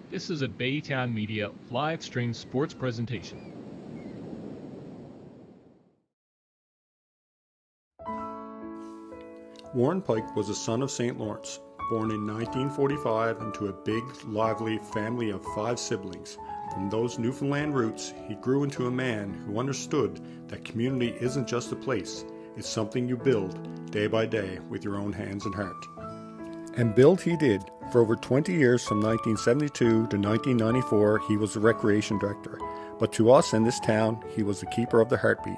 This is a Baytown Media live stream sports presentation. Warren Pike was a son of St. Lawrence, born in 1945 into a big, lively family of 5 siblings. From those Newfoundland roots, he grew into a man who understood that community isn't just a place, it's something you build day by day with your own hands and heart. And build he did. For over 20 years, from 1972 to 1994, he was the recreation director. But to us in this town, he was the keeper of the heartbeat.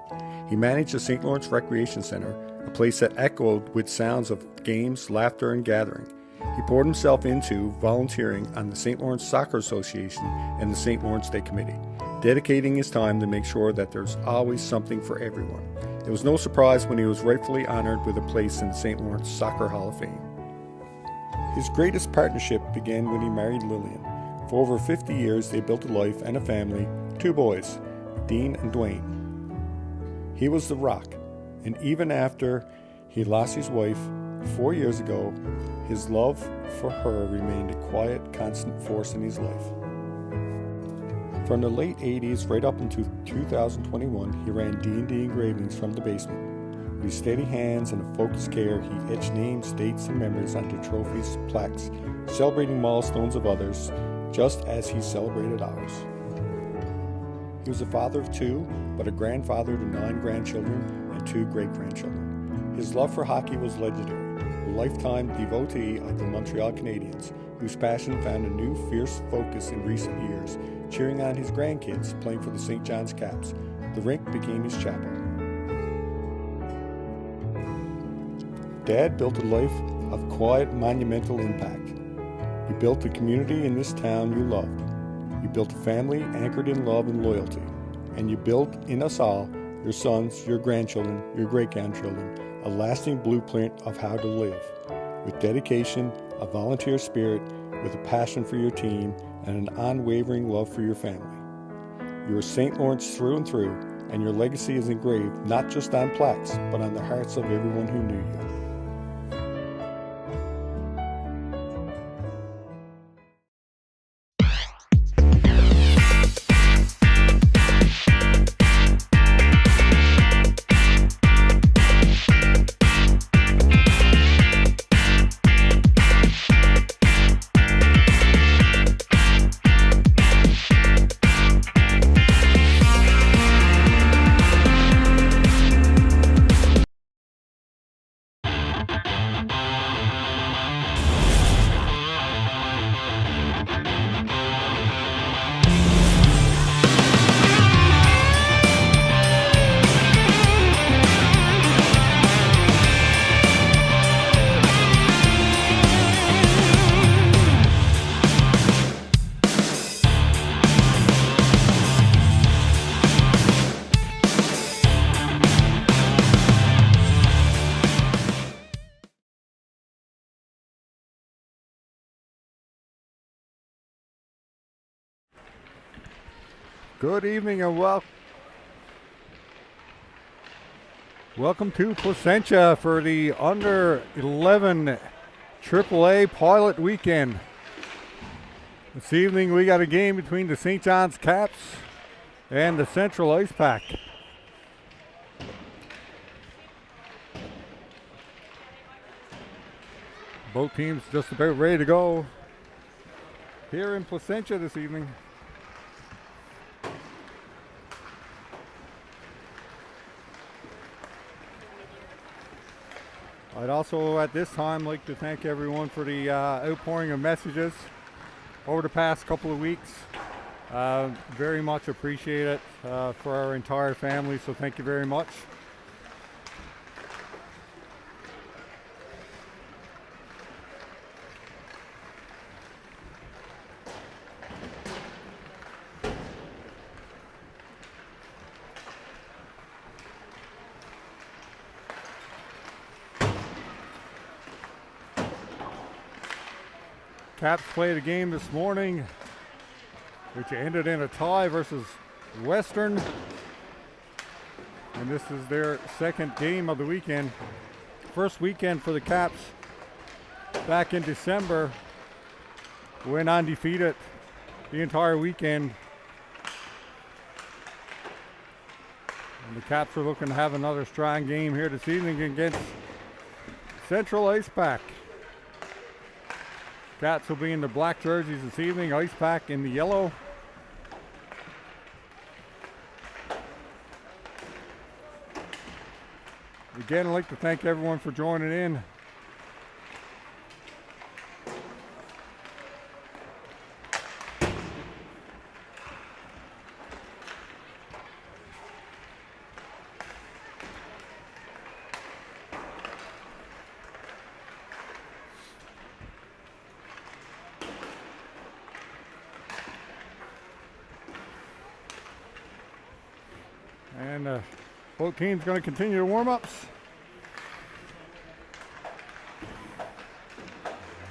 He managed the St. Lawrence Recreation Center, a place that echoed with sounds of games, laughter, and gathering. He poured himself into volunteering on the St. Lawrence Soccer Association and the St. Lawrence Day Committee, dedicating his time to make sure that there's always something for everyone. It was no surprise when he was rightfully honored with a place in the St. Lawrence Soccer Hall of Fame. His greatest partnership began when he married Lillian. For over 50 years, they built a life and a family, 2 boys, Dean and Dwayne. He was the rock, and even after he lost his wife 4 years ago, his love for her remained a quiet, constant force in his life. From the late 80s right up into 2021, he ran D&D engravings from the basement. With steady hands and a focused care, he etched names, dates, and memories onto trophies, plaques, celebrating milestones of others, just as he celebrated ours. He was a father of 2, but a grandfather to 9 grandchildren and 2 great-grandchildren. His love for hockey was legendary, a lifetime devotee of the Montreal Canadiens, whose passion found a new fierce focus in recent years, cheering on his grandkids playing for the St. John's Caps. The rink became his chapel. Dad built a life of quiet, monumental impact. You built a community in this town you loved. You built a family anchored in love and loyalty. And you built in us all, your sons, your grandchildren, your great-grandchildren, a lasting blueprint of how to live. With dedication, a volunteer spirit, with a passion for your team, and an unwavering love for your family. You are St. Lawrence through and through, and your legacy is engraved not just on plaques, but on the hearts of everyone who knew you. Good evening and welcome to Placentia for the under 11 AAA pilot weekend. This evening we got a game between the St. John's Caps and the Central Ice Pack. Both teams just about ready to go here in Placentia this evening. I'd also at this time like to thank everyone for the outpouring of messages over the past couple of weeks. Very much appreciate it for our entire family, so thank you very much. Caps played a game this morning which ended in a tie versus Western, and this is their second game of the weekend. First weekend for the Caps back in December, went undefeated the entire weekend. And the Caps are looking to have another strong game here this evening against Central Ice Pack. Cats will be in the black jerseys this evening, Ice Pack in the yellow. Again, I'd like to thank everyone for joining in. And both teams going to continue the warm-ups.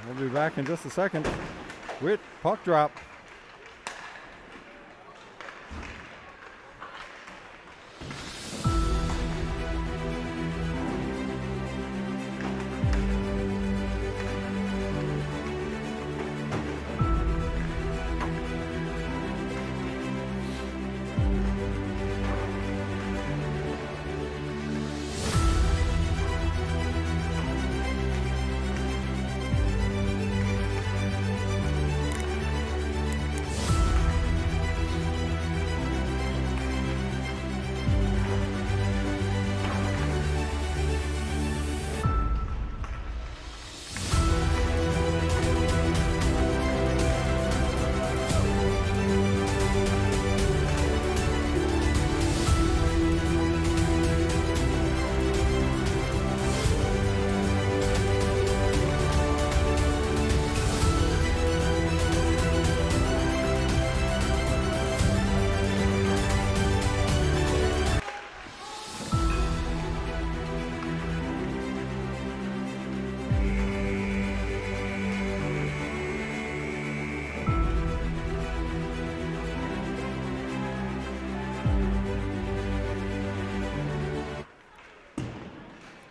We'll be back in just a second with puck drop.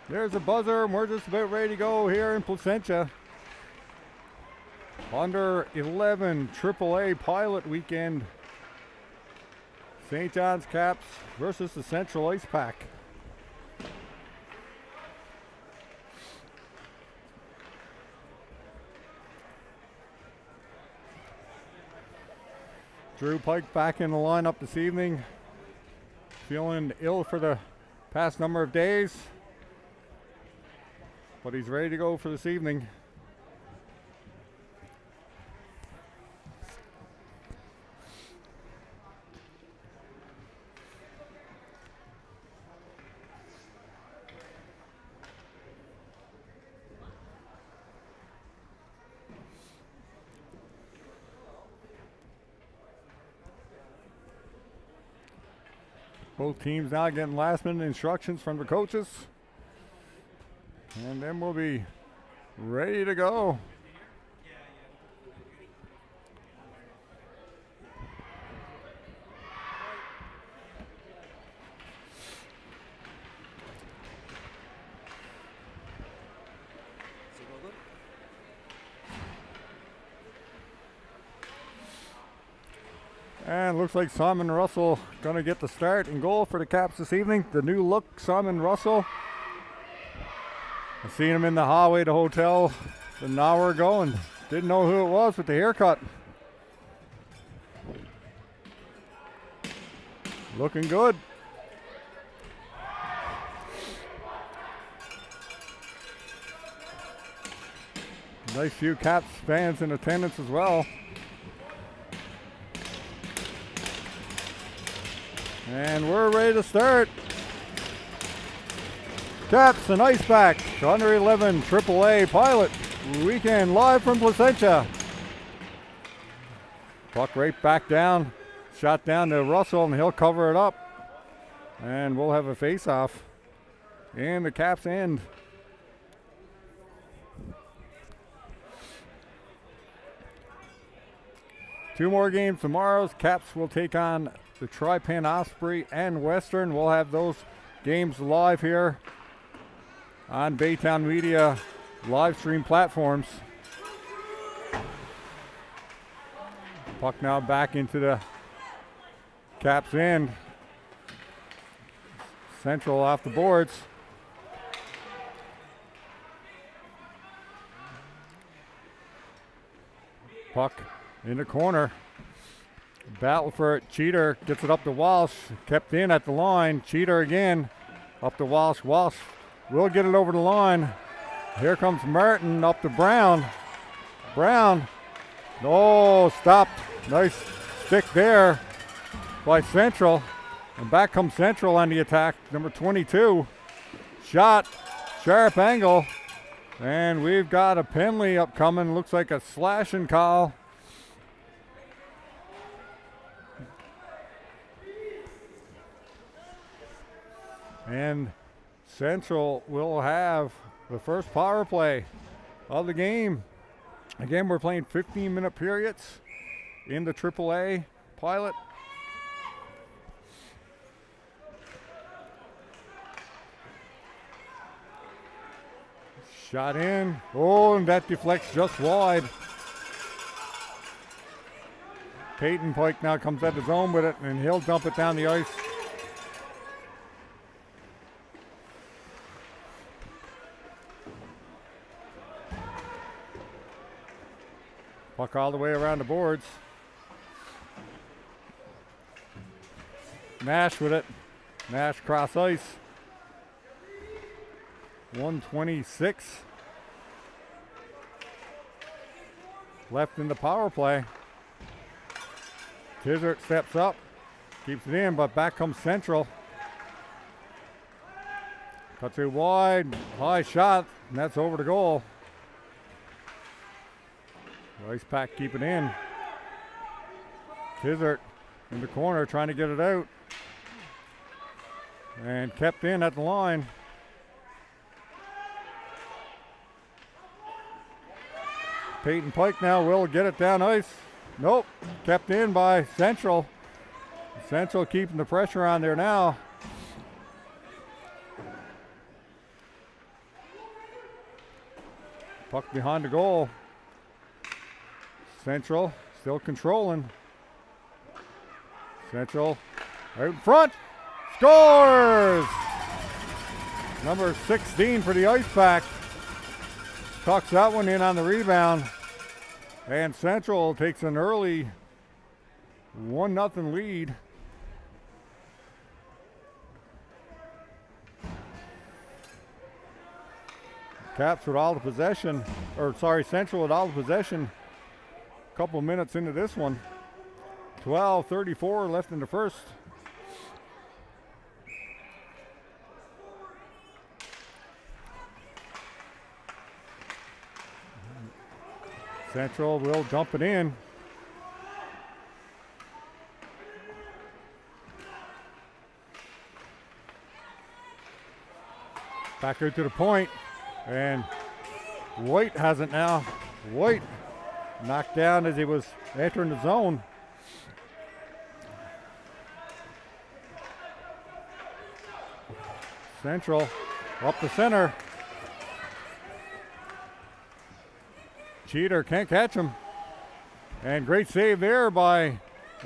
There's a buzzer, and we're just about ready to go here in Placentia. Under 11 AAA pilot weekend. St. John's Caps versus the Central Ice Pack. Drew Pike back in the lineup this evening. Feeling ill for the past number of days, but he's ready to go for this evening. Both teams now getting last minute instructions from the coaches. And then we'll be ready to go. And looks like Simon Russell gonna get the start and goal for the Caps this evening. The new look, Simon Russell. I seen him in the hallway to the hotel an hour ago and didn't know who it was with the haircut. Looking good. Nice few Caps fans in attendance as well. And we're ready to start. Caps and Ice Pack, under 11 AAA pilot weekend live from Placentia. Puck right back down, shot down to Russell, and he'll cover it up. And we'll have a face-off in the Caps end. Two more games tomorrow. Caps will take on the Tri-Pen Osprey and Western. We'll have those games live here on Baytown Media live stream platforms. Puck now back into the Caps end. Central off the boards. Puck in the corner. Battle for it. Cheater gets it up to Walsh. Kept in at the line. Cheater again. Up to Walsh. Walsh will get it over the line. Here comes Martin up to Brown. Brown. Oh, stopped. Nice stick there by Central. And back comes Central on the attack. Number 22. Shot. Sharp angle. And we've got a penalty upcoming. Looks like a slash and call. And Central will have the first power play of the game. Again, we're playing 15-minute periods in the AAA pilot. Shot in. Oh, and that deflects just wide. Peyton Pike now comes at the zone with it, and he'll dump it down the ice. Puck all the way around the boards. Nash with it. Nash cross ice. 1:26 left in the power play. Tizert steps up, keeps it in, but back comes Central. Cuts it wide, high shot, and that's over the goal. Ice Pack keep it in. Tizert in the corner trying to get it out. And kept in at the line. Peyton Pike now will get it down ice. Nope, kept in by Central. Central keeping the pressure on there now. Puck behind the goal. Central still controlling. Central out in front. Scores! Number 16 for the Ice Pack. Tucks that one in on the rebound. And Central takes an early 1-0 lead. Caps with all the possession, Central with all the possession. A couple minutes into this one. 12:34 left in the first. Central will dump it in. Back out to the point, and White has it now. White knocked down as he was entering the zone. Central up the center. Cheater can't catch him. And great save there by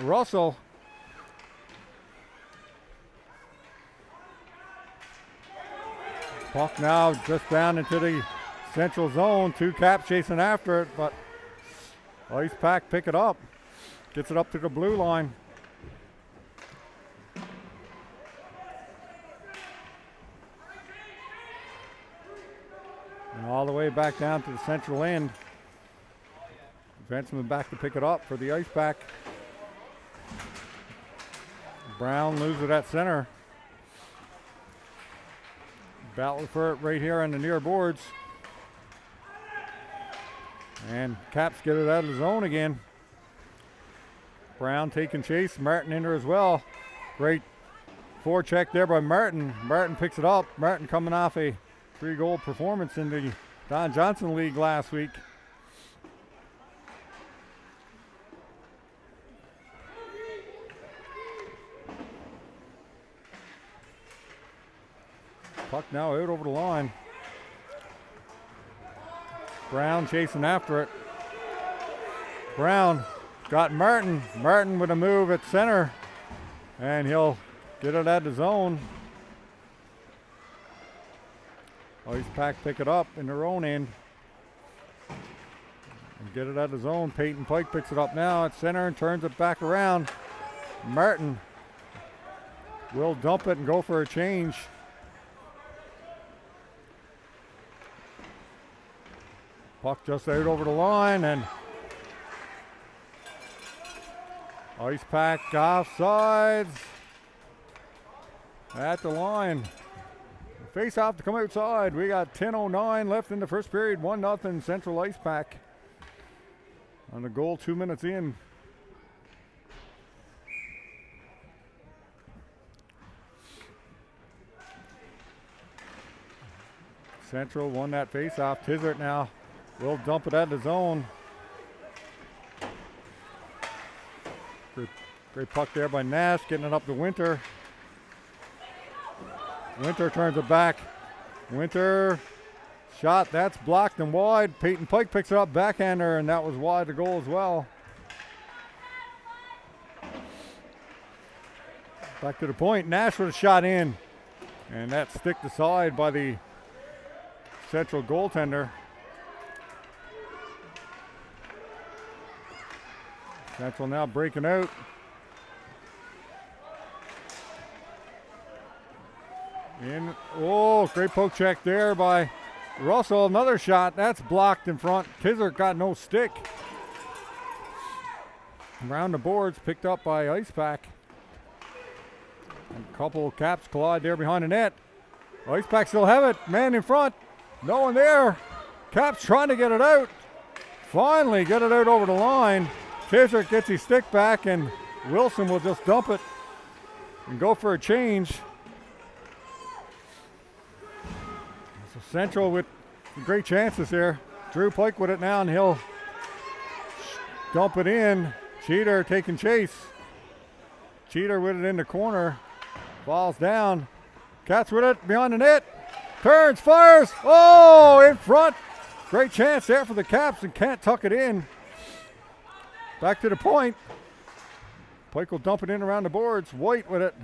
Russell. Puck now just down into the Central zone. Two Caps chasing after it, but Ice Pack pick it up. Gets it up to the blue line. And all the way back down to the Central end. Defenseman back to pick it up for the Ice Pack. Brown loses it at center. Battle for it right here on the near boards. And Caps get it out of the zone again. Brown taking chase. Martin in there as well. Great forecheck there by Martin. Martin picks it up. Martin coming off a 3-goal performance in the Don Johnson League last week. Puck now out over the line. Brown chasing after it. Brown got Martin. Martin with a move at center, and he'll get it at the zone. Ice Pack pick it up in their own end and get it at the zone. Peyton Pike picks it up now at center and turns it back around. Martin will dump it and go for a change. Puck just out over the line, and Ice Pack offsides at the line. Face off to come outside. We got 10:09 left in the first period. 1-0 Central Ice Pack on the goal 2 minutes in. Central won that face off. Tizard now will dump it at the zone. Great puck there by Nash, getting it up to Winter. Winter turns it back. Winter shot, that's blocked and wide. Peyton Pike picks it up, backhander, and that was wide the goal as well. Back to the point. Nash with a shot in, and that sticked aside by the Central goaltender. Central now breaking out. In, oh, great poke check there by Russell. Another shot, that's blocked in front. Tizard got no stick. Around the boards, picked up by Ice Pack. A couple of Caps collide there behind the net. Ice Pack still have it, man in front. No one there. Caps trying to get it out. Finally get it out over the line. Tizard gets his stick back, and Wilson will just dump it and go for a change. So Central with great chances here. Drew Pike with it now, and he'll dump it in. Cheater taking chase. Cheater with it in the corner. Falls down. Cats with it behind the net. Turns, fires. Oh, in front. Great chance there for the Caps, and can't tuck it in. Back to the point. Pike will dump it in around the boards. White with it.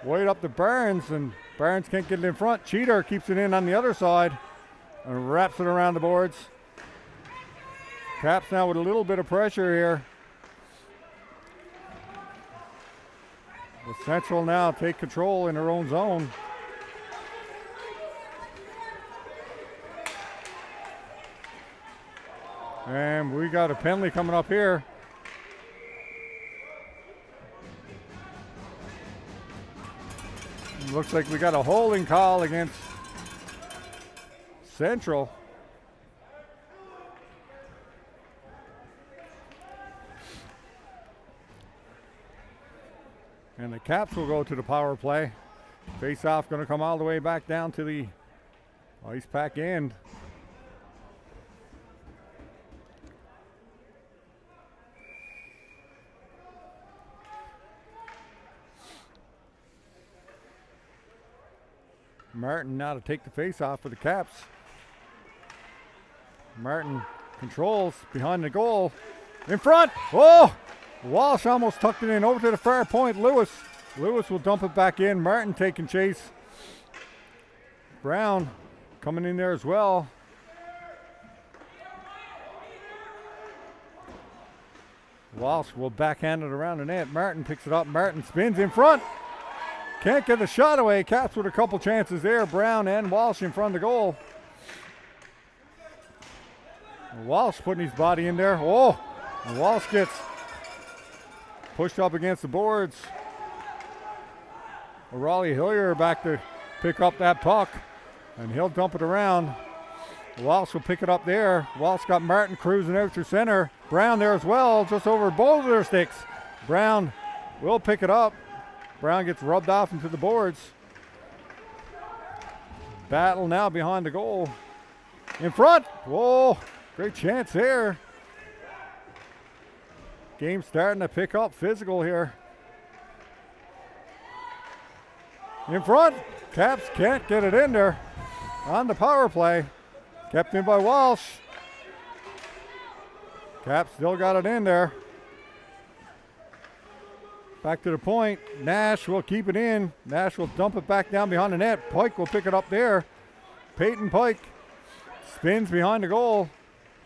White up to Barnes, and Barnes can't get it in front. Cheater keeps it in on the other side and wraps it around the boards. Caps now with a little bit of pressure here. The Central now take control in their own zone. And we got a penalty coming up here. Looks like we got a holding call against Central. And the Caps will go to the power play. Face off going to come all the way back down to the Ice Pack end. Martin now to take the face off for the Caps. Martin controls behind the goal. In front. Oh! Walsh almost tucked it in over to the far point. Lewis will dump it back in. Martin taking chase. Brown coming in there as well. Walsh will backhand it around the net. Martin picks it up. Martin spins in front. Can't get the shot away. Caps with a couple chances there. Brown and Walsh in front of the goal. Walsh putting his body in there. Oh, and Walsh gets pushed up against the boards. Raleigh Hillier back to pick up that puck, and he'll dump it around. Walsh will pick it up there. Walsh got Martin cruising out through center. Brown there as well, just over both of their sticks. Brown will pick it up. Brown gets rubbed off into the boards. Battle now behind the goal. In front. Whoa, great chance here. Game starting to pick up physical here. In front. Caps can't get it in there on the power play. Kept in by Walsh. Caps still got it in there. Back to the point. Nash will keep it in. Nash will dump it back down behind the net. Pike will pick it up there. Peyton Pike spins behind the goal,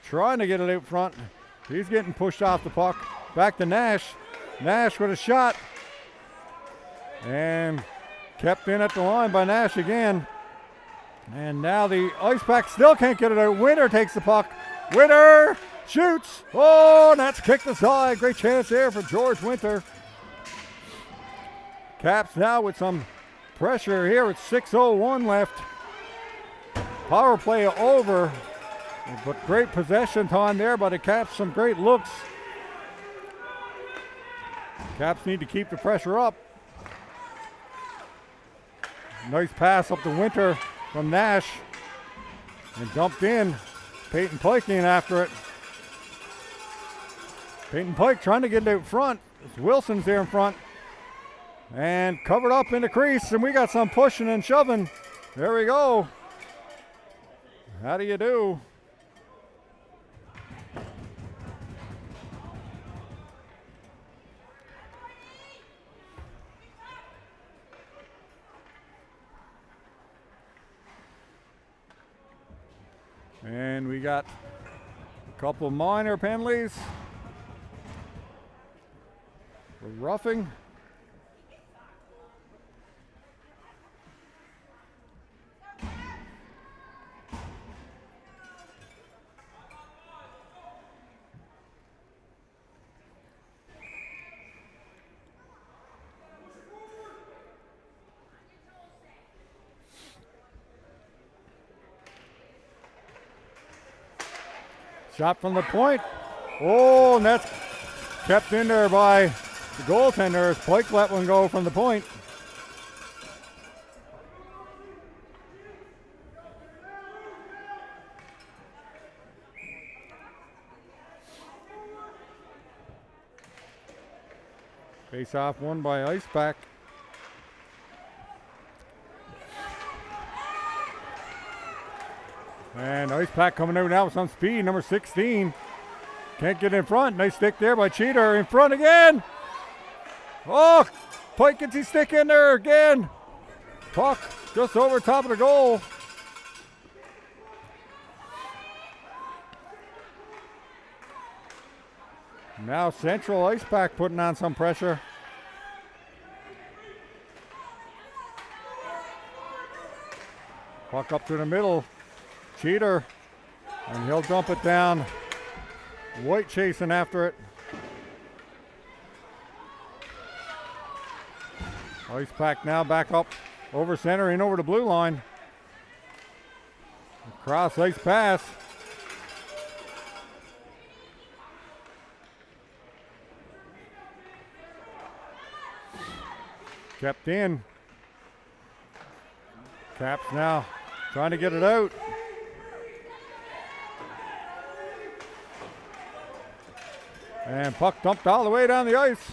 trying to get it out front. He's getting pushed off the puck. Back to Nash. Nash with a shot. And kept in at the line by Nash again. And now the Ice Pack still can't get it out. Winter takes the puck. Winter shoots. Oh, and that's kicked aside. Great chance there for George Winter. Caps now with some pressure here with 6:01 left. Power play over, but great possession time there by the Caps. Some great looks. Caps need to keep the pressure up. Nice pass up to Winter from Nash. And dumped in. Peyton Pike in after it. Peyton Pike trying to get it out front. Wilson's there in front. And covered up in the crease, and we got some pushing and shoving. There we go. How do you do? And we got a couple minor penalties for roughing. Shot from the point. Oh, and that's kept in there by the goaltender as Pike let one go from the point. Face off won by Icepack. And Icepack coming out now with some speed, number 16. Can't get in front. Nice stick there by Cheater. In front again. Oh, Pike gets his stick in there again. Puck just over top of the goal. Now Central Icepack putting on some pressure. Puck up to the middle. Cheater, and he'll dump it down. White chasing after it. Icepack now back up over center, in over the blue line. Cross ice pass. Kept in. Caps now trying to get it out. And puck dumped all the way down the ice.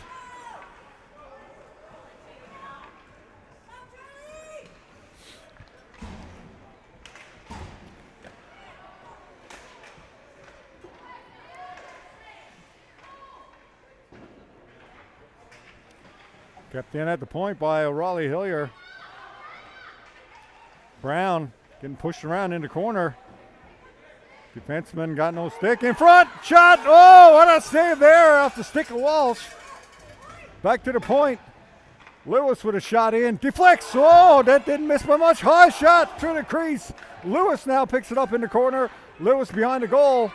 Kept in at the point by O'Reilly Hillier. Brown getting pushed around in the corner. Defenseman got no stick. In front, shot. Oh, what a save there off the stick of Walsh. Back to the point. Lewis with a shot in. Deflects. Oh, that didn't miss by much. High shot through the crease. Lewis now picks it up in the corner. Lewis behind the goal.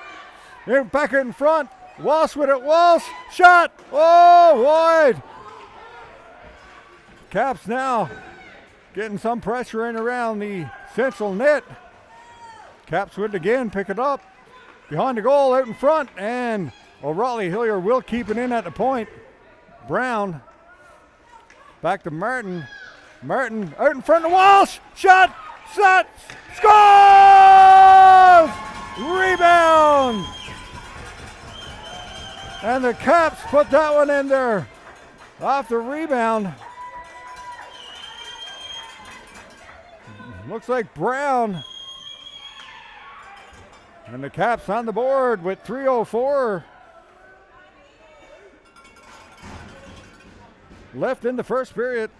Back in front. Walsh with it. Walsh. Shot. Oh, wide. Caps now getting some pressure in around the central net. Caps with it again, pick it up. Behind the goal, out in front, and O'Reilly Hillier will keep it in at the point. Brown, back to Martin. Martin out in front of Walsh. Shot, scores! Rebound! And the Caps put that one in there. Off the rebound. Looks like Brown. And the Caps on the board with 3:04 left in the first period.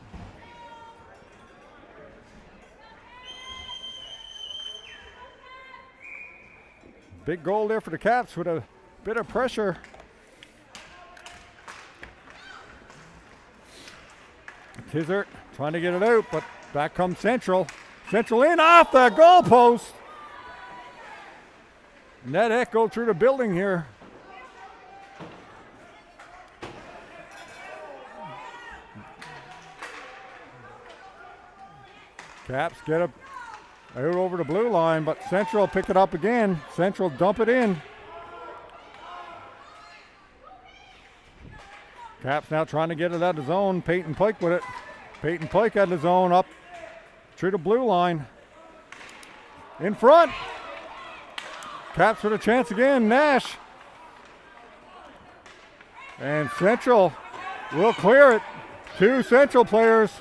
Big goal there for the Caps with a bit of pressure. Tizert trying to get it out, but back comes Central. Central in off the goalpost. And that echoed through the building here. Caps get up out over the blue line, but Central pick it up again. Central dump it in. Caps now trying to get it out of zone. Peyton Pike with it. Peyton Pike out of zone up through the blue line. In front. Caps with a chance again. Nash. And Central will clear it. Two Central players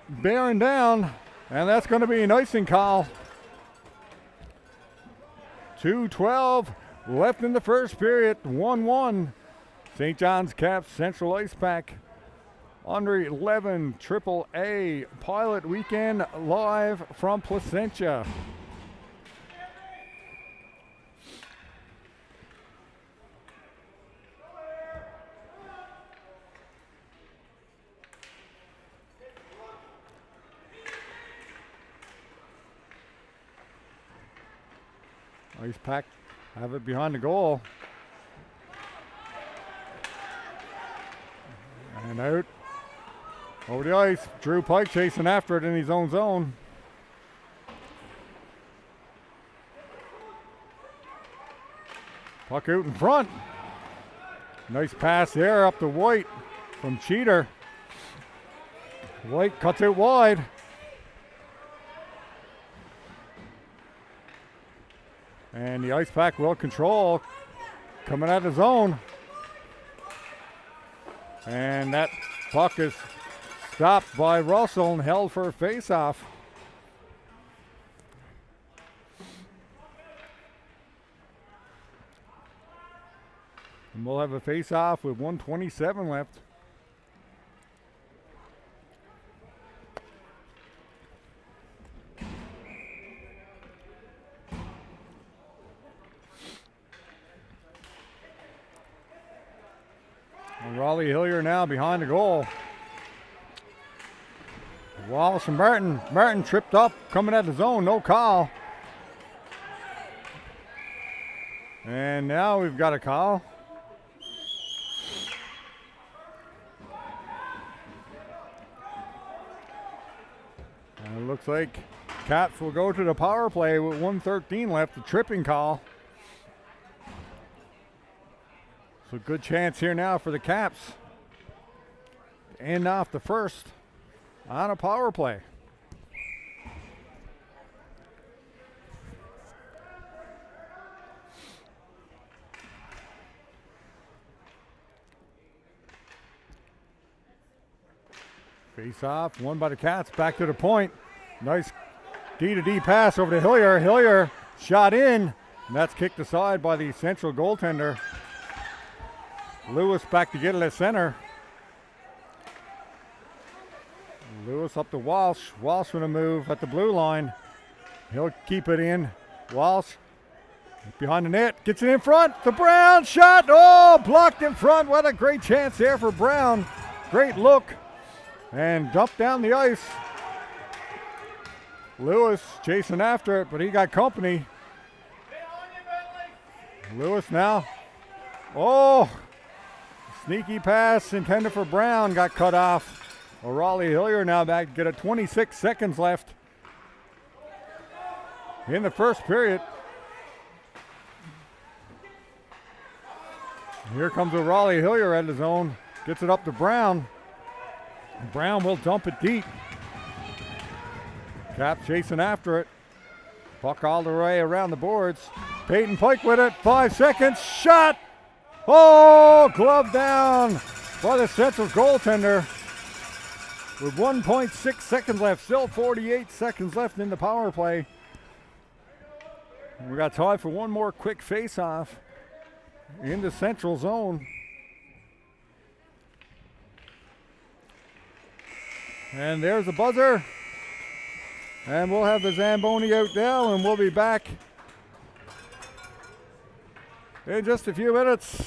bearing down. And that's going to be an icing call. 2:12 left in the first period. 1-1. St. John's Caps Central Ice Pack. Under 11 AAA Pilot Weekend live from Placentia. Ice Pack have it behind the goal. And out over the ice. Drew Pike chasing after it in his own zone. Puck out in front. Nice pass there up to White from Cheater. White cuts it wide. And the Ice Pack will control. Coming out of zone. And that puck is stopped by Russell and held for a face-off. And we'll have a face-off with 1:27 left. And Raleigh Hillier now behind the goal. Wallace and Martin. Martin tripped up, coming out of the zone, no call. And now we've got a call. And it looks like Caps will go to the power play with 1:13 left, a tripping call. So good chance here now for the Caps. End off the first on a power play. Face off, won by the Cats, back to the point. Nice D-to-D pass over to Hillier. Hillier shot in, and that's kicked aside by the Central goaltender. Lewis back to get it at center. Lewis up to Walsh. Walsh with a move at the blue line. He'll keep it in. Walsh behind the net. Gets it in front. The Brown shot. Oh, blocked in front. What a great chance there for Brown. Great look. And dumped down the ice. Lewis chasing after it, but he got company. Lewis now. Oh, sneaky pass intended for Brown. Got cut off. Raleigh Hillier now back to get it. 26 seconds left in the first period. Here comes Raleigh Hillier at his own. Gets it up to Brown. Brown will dump it deep. Cap chasing after it. Puck all the way around the boards. Peyton Pike with it. 5 seconds. Shot. Oh, glove down by the Central goaltender. With 1.6 seconds left, still 48 seconds left in the power play. We got time for one more quick face-off in the Central zone. And there's the buzzer. And we'll have the Zamboni out now, and we'll be back in just a few minutes.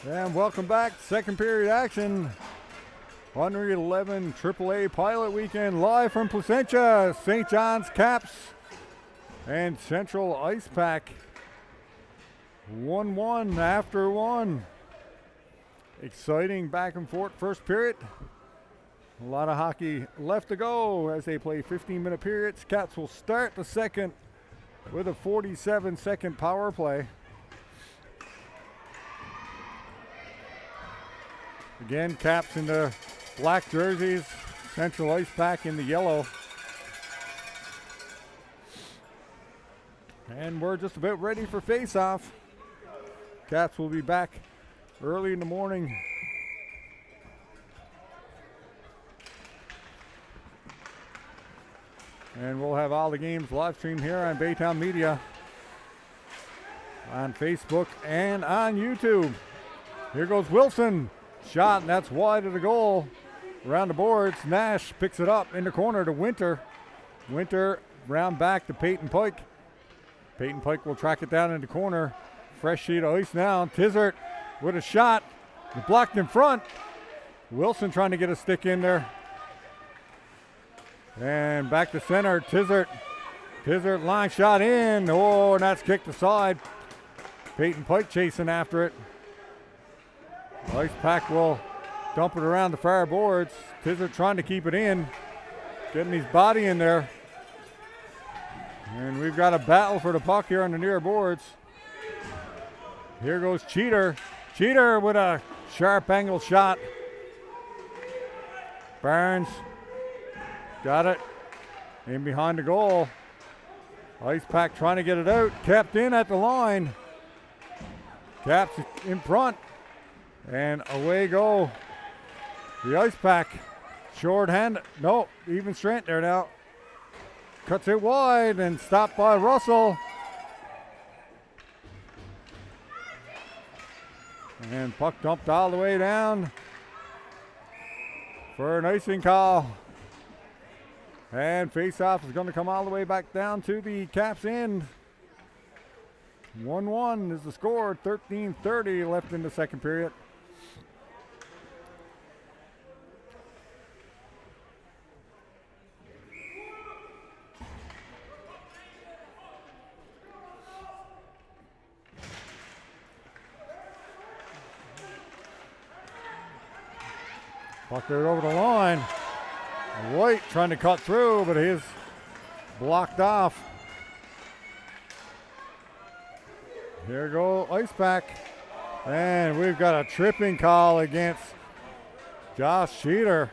And welcome back. Second period action. U11AAA Pilot Weekend live from Placentia. St. John's Caps and Central Ice Pack. 1-1 after one. Exciting back and forth first period. A lot of hockey left to go as they play 15-minute periods. Caps will start the second with a 47-second power play. Again, Caps in the black jerseys, Central Ice Pack in the yellow. And we're just about ready for face-off. Caps will be back early in the morning. And we'll have all the games live streamed here on Baytown Media, on Facebook, and on YouTube. Here goes Wilson. Shot, and that's wide of the goal. Around the boards, Nash picks it up in the corner to Winter. Winter round back to Peyton Pike. Peyton Pike will track it down in the corner. Fresh sheet of ice now. Tizert with a shot. Blocked in front. Wilson trying to get a stick in there. And back to center, Tizert. Tizert line shot in. Oh, and that's kicked aside. Peyton Pike chasing after it. Ice Pack will dump it around the far boards. Tizert trying to keep it in. Getting his body in there. And we've got a battle for the puck here on the near boards. Here goes Cheater. Cheater with a sharp angle shot. Barnes got it in behind the goal. Ice Pack trying to get it out. Kept in at the line. Caps in front. And away go the Ice Pack. Short-handed. No, even strength there now. Cuts it wide and stopped by Russell. And puck dumped all the way down for an icing call. And face-off is going to come all the way back down to the Caps end. 1-1 is the score. 13:30 left in the second period. Puck it over the line. White trying to cut through, but he's blocked off. Here go Ice Pack. And we've got a tripping call against Josh Cheater.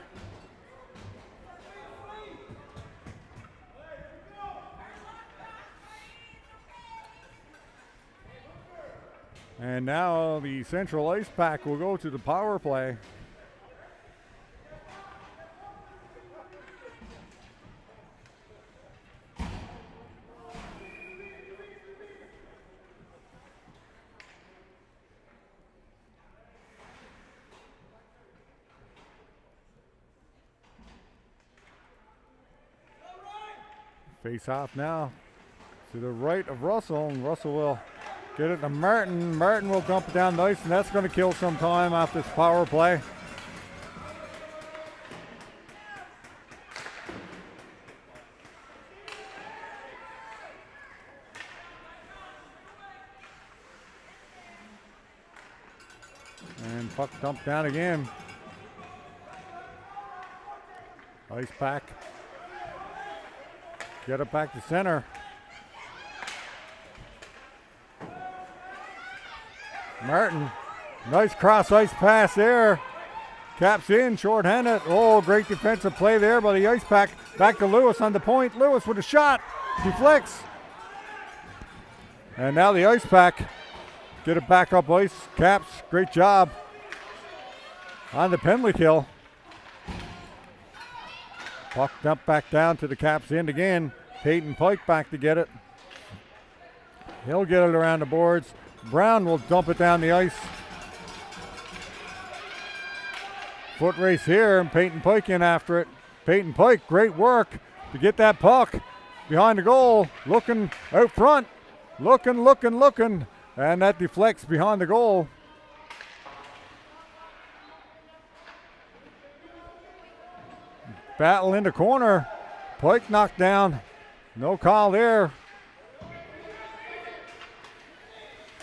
And now the Central Ice Pack will go to the power play. Face off now to the right of Russell, and Russell will get it to Martin. Martin will dump it down the ice, and that's going to kill some time off this power play. And puck dumped down again. Ice Pack. Get it back to center. Martin, nice cross ice pass there. Caps in, short-handed. Oh, great defensive play there by the Ice Pack. Back to Lewis on the point. Lewis with a shot. Deflects. And now the Ice Pack get it back up ice. Caps, great job on the penalty kill. Puck dumped back down to the Caps end again. Peyton Pike back to get it. He'll get it around the boards. Brown will dump it down the ice. Foot race here, and Peyton Pike in after it. Peyton Pike, great work to get that puck behind the goal. Looking out front. Looking. And that deflects behind the goal. battle in the corner. Pike knocked down. No call there.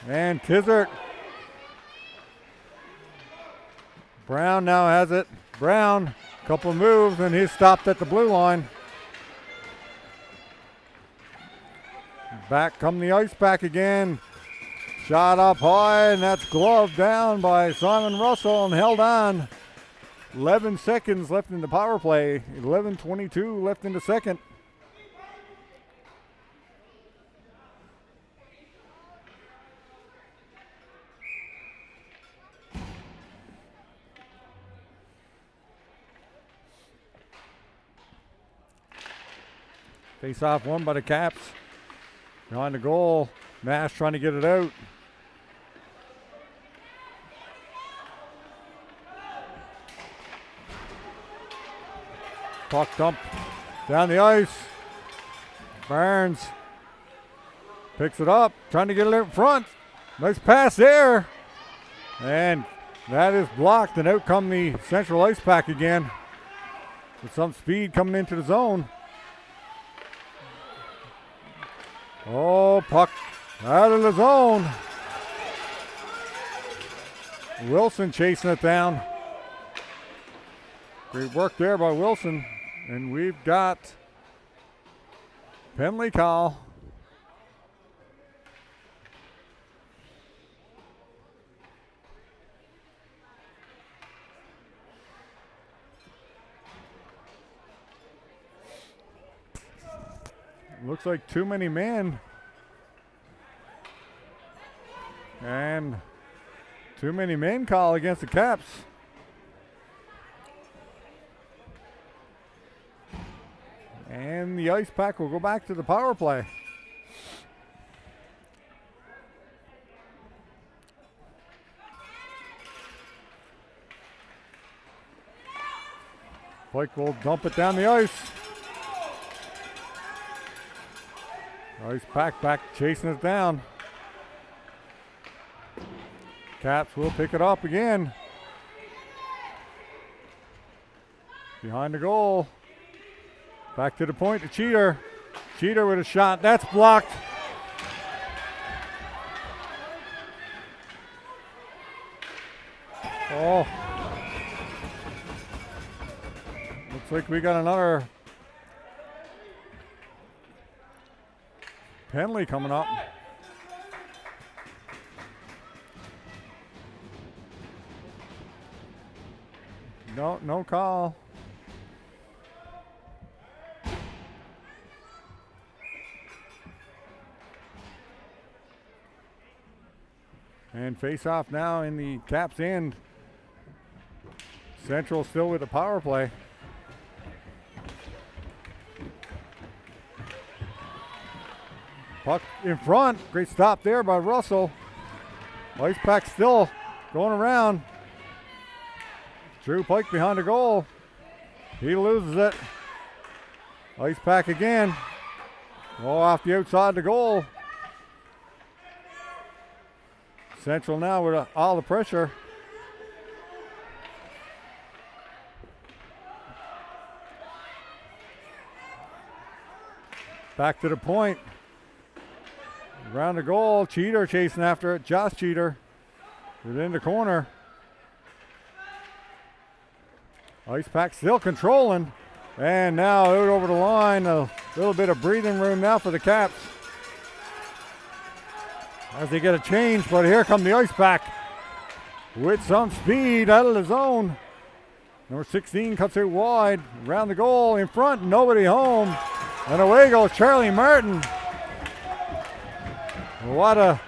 And Tizert. Brown now has it. Brown, couple moves, and he's stopped at the blue line. Back come the ice pack again. Shot up high, and that's gloved down by Simon Russell and held on. 11 seconds left in the power play. 11:22 left in the second. Face off won by the Caps. Behind the goal. Nash trying to get it out. Puck dump down the ice. Barnes picks it up, trying to get it out front. Nice pass there. And that is blocked, and out come the Central Ice Pack again. With some speed coming into the zone. Oh, puck out of the zone. Wilson chasing it down. Great work there by Wilson. And we've got penalty call. Looks like too many men. And too many men call against the Caps. And the Ice Pack will go back to the power play. Pike will dump it down the ice. Ice Pack back chasing it down. Caps will pick it up again. Behind the goal. Back to the point to Cheater. Cheater with a shot. That's blocked. Oh. Looks like we got another penalty coming up. No call. And face off now in the Caps end. Central still with the power play. Puck in front. Great stop there by Russell. Ice Pack still going around. Drew Pike behind the goal. He loses it. Ice Pack again. Oh, off the outside the goal. Central now with all the pressure. Back to the point. Around the goal. Cheater chasing after it. Josh Cheater within the corner. Ice Pack still controlling. And now out over the line. A little bit of breathing room now for the Caps. As they get a change, but here come the Ice Pack with some speed out of the zone. Number 16 cuts it wide, around the goal, in front, nobody home. And away goes Charlie Martin. What a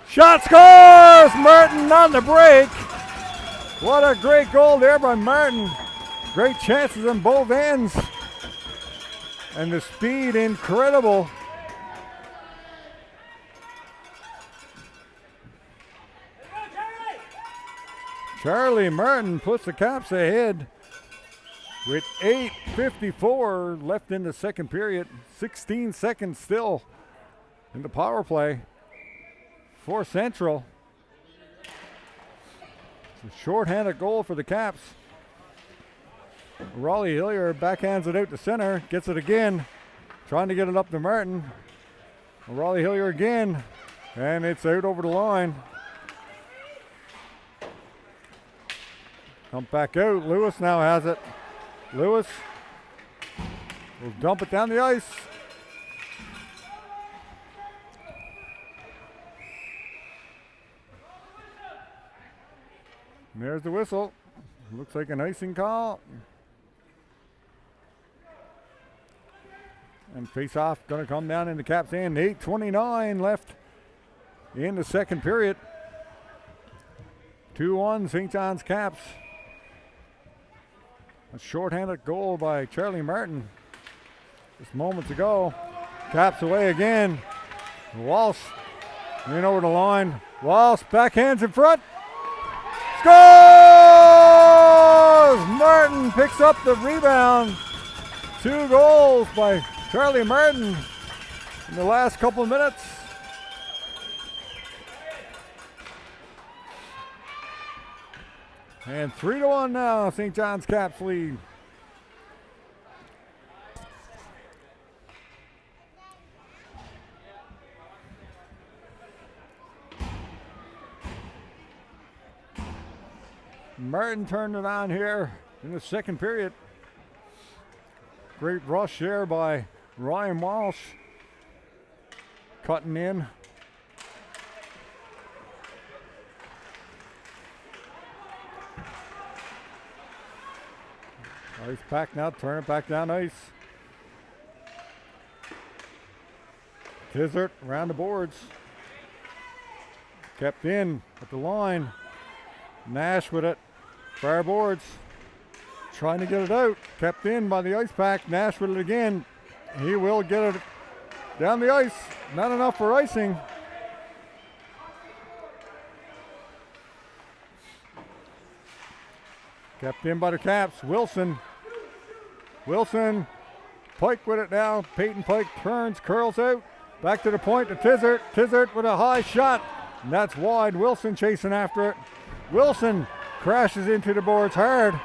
shot, scores! Martin on the break. What a great goal there by Martin. Great chances on both ends. And the speed, incredible. Charlie Martin puts the Caps ahead with 8:54 left in the second period. 16 seconds still in the power play for Central. It's a shorthanded goal for the Caps. Raleigh Hillier backhands it out to center, gets it again, trying to get it up to Martin. Raleigh Hillier again, and it's out over the line. Dump back out. Lewis now has it. Lewis will dump it down the ice. And there's the whistle. Looks like an icing call. And face-off going to come down in the Caps' end. 8:29 left in the second period. 2-1 St. John's Caps. A shorthanded goal by Charlie Martin just moments ago. Caps away again. Walsh in over the line. Walsh backhands in front. Scores! Martin picks up the rebound. 2 goals by Charlie Martin in the last couple of minutes. And 3-1 now, St. John's Caps lead. Martin turned it on here in the second period. Great rush there by Ryan Walsh. Cutting in. Ice pack now, turn it back down ice. Tizert around the boards. Kept in at the line. Nash with it. Fire boards. Trying to get it out. Kept in by the ice pack. Nash with it again. He will get it down the ice. Not enough for icing. Kept in by the Caps. Wilson. Pike with it now. Peyton Pike turns, curls out. Back to the point to Tizert. Tizert with a high shot. And that's wide. Wilson chasing after it. Wilson crashes into the boards hard.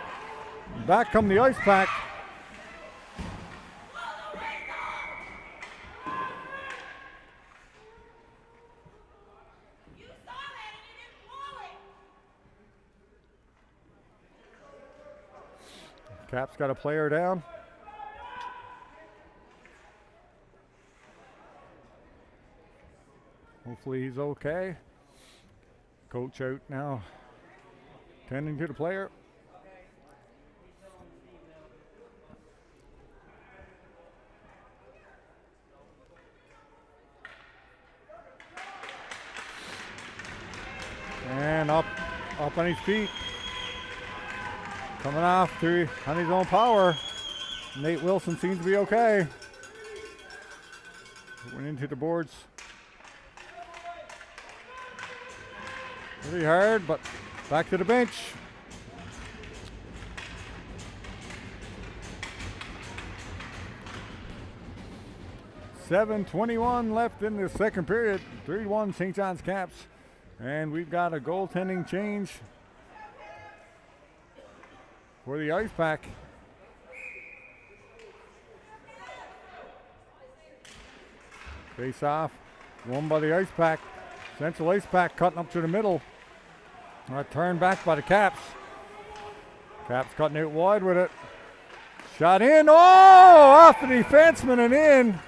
Back come the ice pack. Caps got a player down. Hopefully he's okay. Coach out now, tending to the player. And up on his feet. Coming off on his own power. Nate Wilson seems to be okay. Went into the boards pretty hard, but back to the bench. $7:21 left in the second period. 3-1 St. John's Caps. And we've got a goaltending change for the ice pack. Face off, won by the ice pack. Central ice pack cutting up to the middle. Turned back by the Caps. Caps cutting out wide with it. Shot in, oh, off the defenseman and in.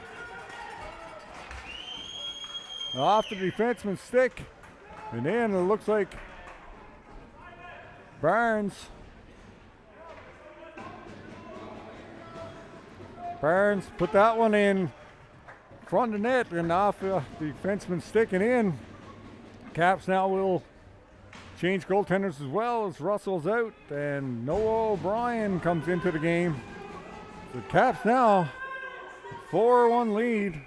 Off the defenseman's stick. And in, it looks like Barnes put that one in front of the net and off the defenseman's stick and in. Caps now will change goaltenders as well as Russell's out and Noah O'Brien comes into the game. The Caps now 4-1 lead.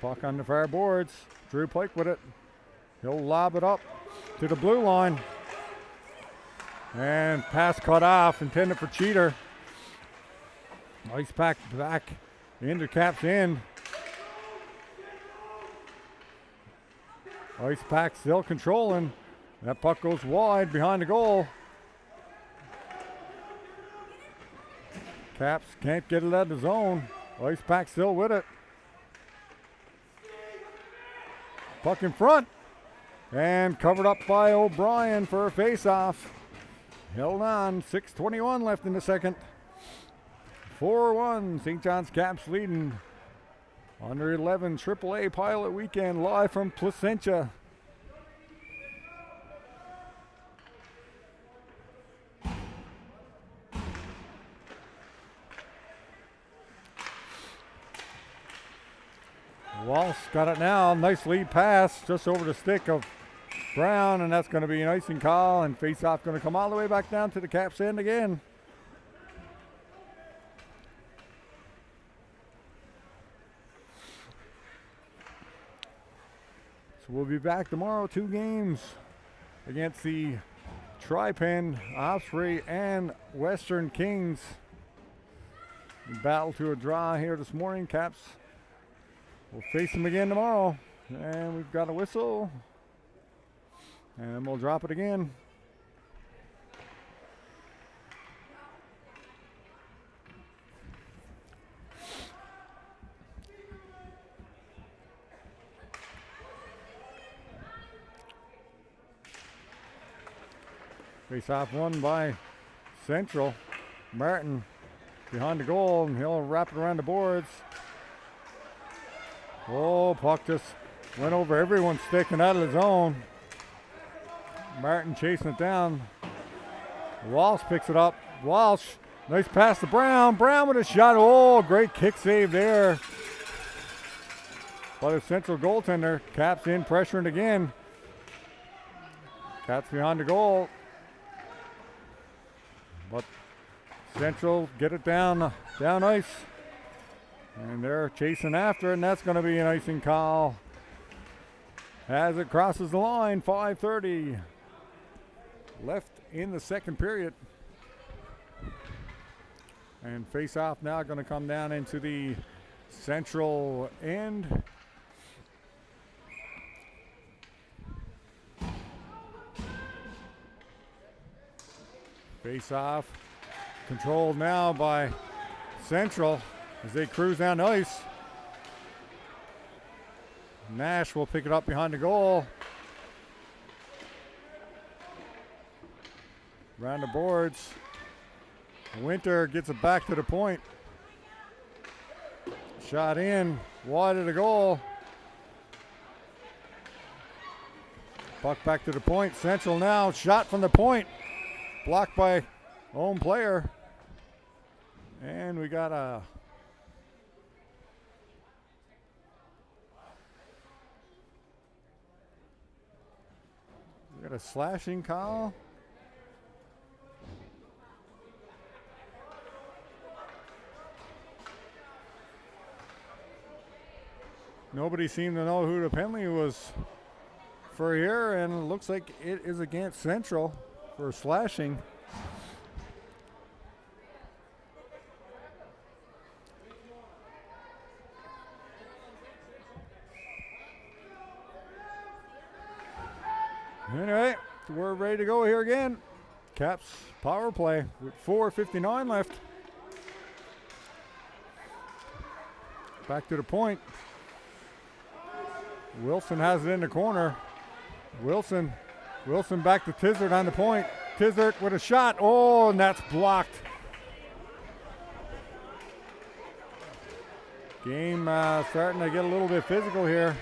Puck on the far boards. Drew Pike with it. He'll lob it up to the blue line. And pass cut off, intended for Cheater. Ice pack back into Caps in. Ice pack still controlling. That puck goes wide behind the goal. Caps can't get it out of the zone. Ice pack still with it. Puck in front. And covered up by O'Brien for a face-off. Held on. 6:21 left in the second. 4-1. St. John's Caps leading. Under 11 AAA Pilot Weekend live from Placentia. Walsh got it now. Nice lead pass just over the stick of Brown, and that's going to be an icing call, and face-off going to come all the way back down to the Caps end again. So we'll be back tomorrow, 2 games against the Tri-Pen, Osprey, and Western Kings. Battle to a draw here this morning. Caps will face them again tomorrow. And we've got a whistle. And we'll drop it again. Face off won by Central. Martin behind the goal, and he'll wrap it around the boards. Oh, puck just went over everyone's stick and out of the zone. Martin chasing it down. Walsh picks it up. Walsh, nice pass to Brown. Brown with a shot. Oh, great kick save there by the Central goaltender. Caps in, pressuring again. Caps behind the goal. But Central get it down ice. And they're chasing after it, and that's going to be an icing call as it crosses the line. 5:30 left in the second period. And face-off now going to come down into the Central end. Face-off controlled now by Central as they cruise down the ice. Nash will pick it up behind the goal. Around the boards. Winter gets it back to the point. Shot in, wide of the goal. Puck back to the point. Central now, shot from the point. Blocked by home player. And we got a slashing call. Nobody seemed to know who the penalty was for here, and it looks like it is against Central for slashing. Anyway, we're ready to go here again. Caps power play with 4:59 left. Back to the point. Wilson has it in the corner. Wilson back to Tizzard on the point. Tizzard with a shot. Oh, and that's blocked. Game starting to get a little bit physical here.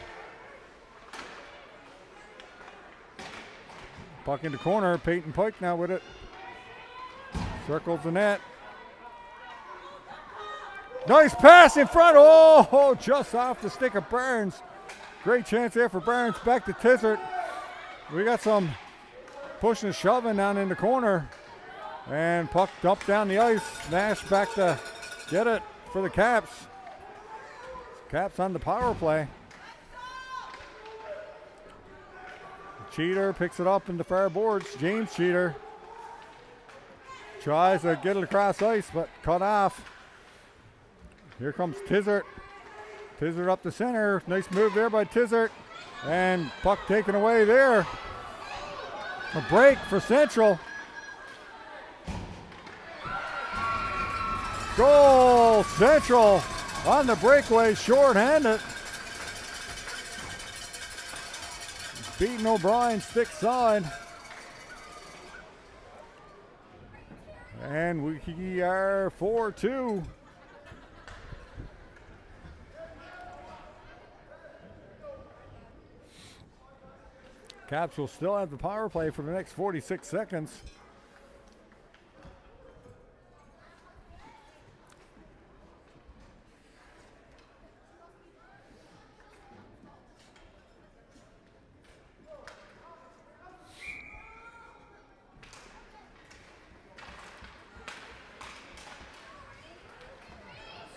Puck in the corner. Peyton Pike now with it. Circles the net. Nice pass in front. Oh, just off the stick of Burns. Great chance there for Burns. Back to Tizzard. We got some pushing and shoving down in the corner. And puck up down the ice. Nash back to get it for the Caps. Caps on the power play. Cheater picks it up in the far boards. James Cheater tries to get it across ice, but cut off. Here comes Tizzard. Tizzard up the center. Nice move there by Tizzard. And puck taken away there. A break for Central. Goal! Central on the breakaway, short-handed. Beating O'Brien stick side. And we are 4-2. Caps will still have the power play for the next 46 seconds.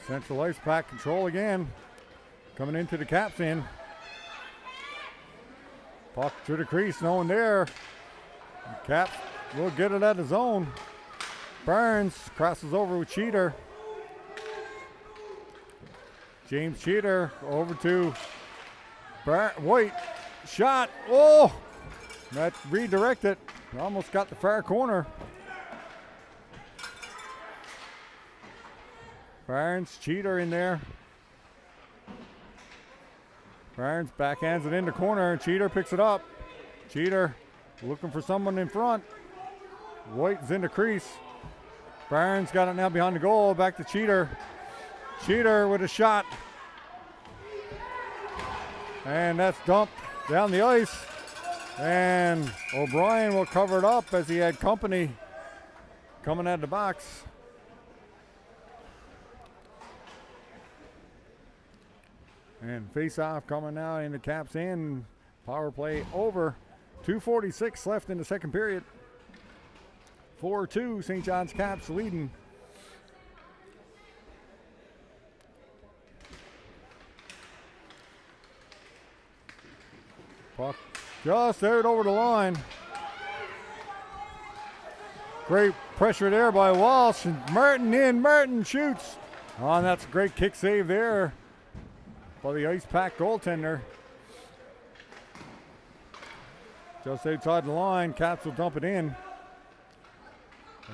Central Ice Pack control again. Coming into the Caps end. Puck to the crease, no one there. Caps will get it at his own. Burns crosses over with Cheater. James Cheater over to White. Shot. Oh! That redirected. Almost got the far corner. Barnes, Cheater in there. Barnes backhands it in the corner, and Cheater picks it up. Cheater looking for someone in front. White's in the crease. Barnes got it now behind the goal. Back to Cheater. Cheater with a shot. And that's dumped down the ice. And O'Brien will cover it up as he had company coming out of the box. And face-off coming now in the Caps in. Power play over. 2:46 left in the second period. 4-2, St. John's Caps leading. Puck just out over the line. Great pressure there by Walsh. And Martin in. Martin shoots. Oh, and that's a great kick save there by the Ice Pack goaltender. Just outside the line, Caps will dump it in.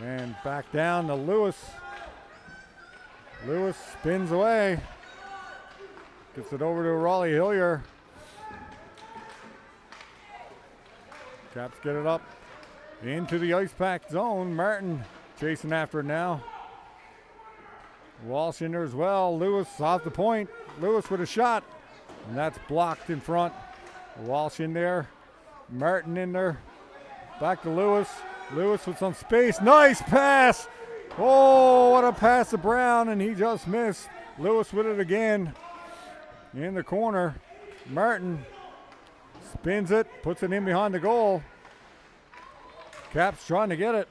And back down to Lewis. Lewis spins away. Gets it over to Raleigh Hillier. Caps get it up into the Ice Pack zone. Martin chasing after it now. Walsh in there as well. Lewis off the point. Lewis with a shot. And that's blocked in front. Walsh in there. Martin in there. Back to Lewis. Lewis with some space. Nice pass. Oh, what a pass to Brown, and he just missed. Lewis with it again. In the corner. Martin spins it. Puts it in behind the goal. Caps trying to get it.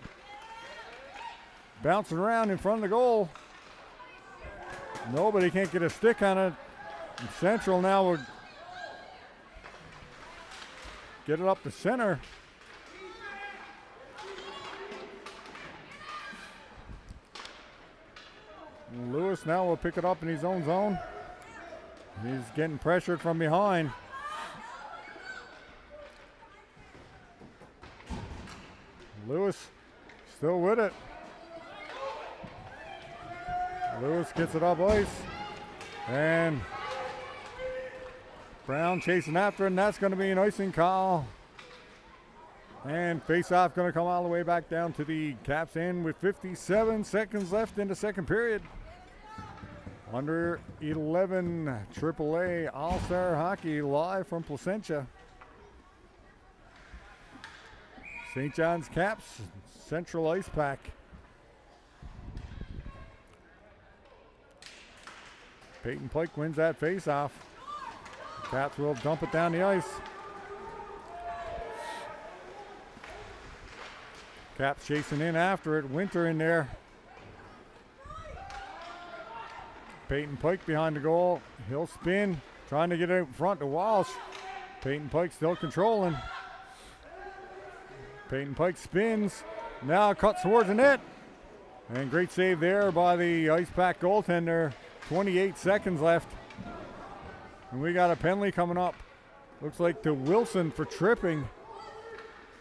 Bouncing around in front of the goal. Nobody can't get a stick on it. And Central now will get it up the center. And Lewis now will pick it up in his own zone. He's getting pressured from behind. Lewis still with it. Lewis gets it up ice. And Brown chasing after it, and that's going to be an icing call. And face-off going to come all the way back down to the Caps end with 57 seconds left in the second period. Under 11 AAA All-Star Hockey live from Placentia. St. John's Caps, Central Ice Pack. Peyton Pike wins that face-off. Caps will dump it down the ice. Caps chasing in after it. Winter in there. Peyton Pike behind the goal. He'll spin, trying to get out in front to Walsh. Peyton Pike still controlling. Peyton Pike spins. Now cuts towards the net. And great save there by the Ice Pack goaltender. 28 seconds left. And we got a penalty coming up. Looks like to Wilson for tripping.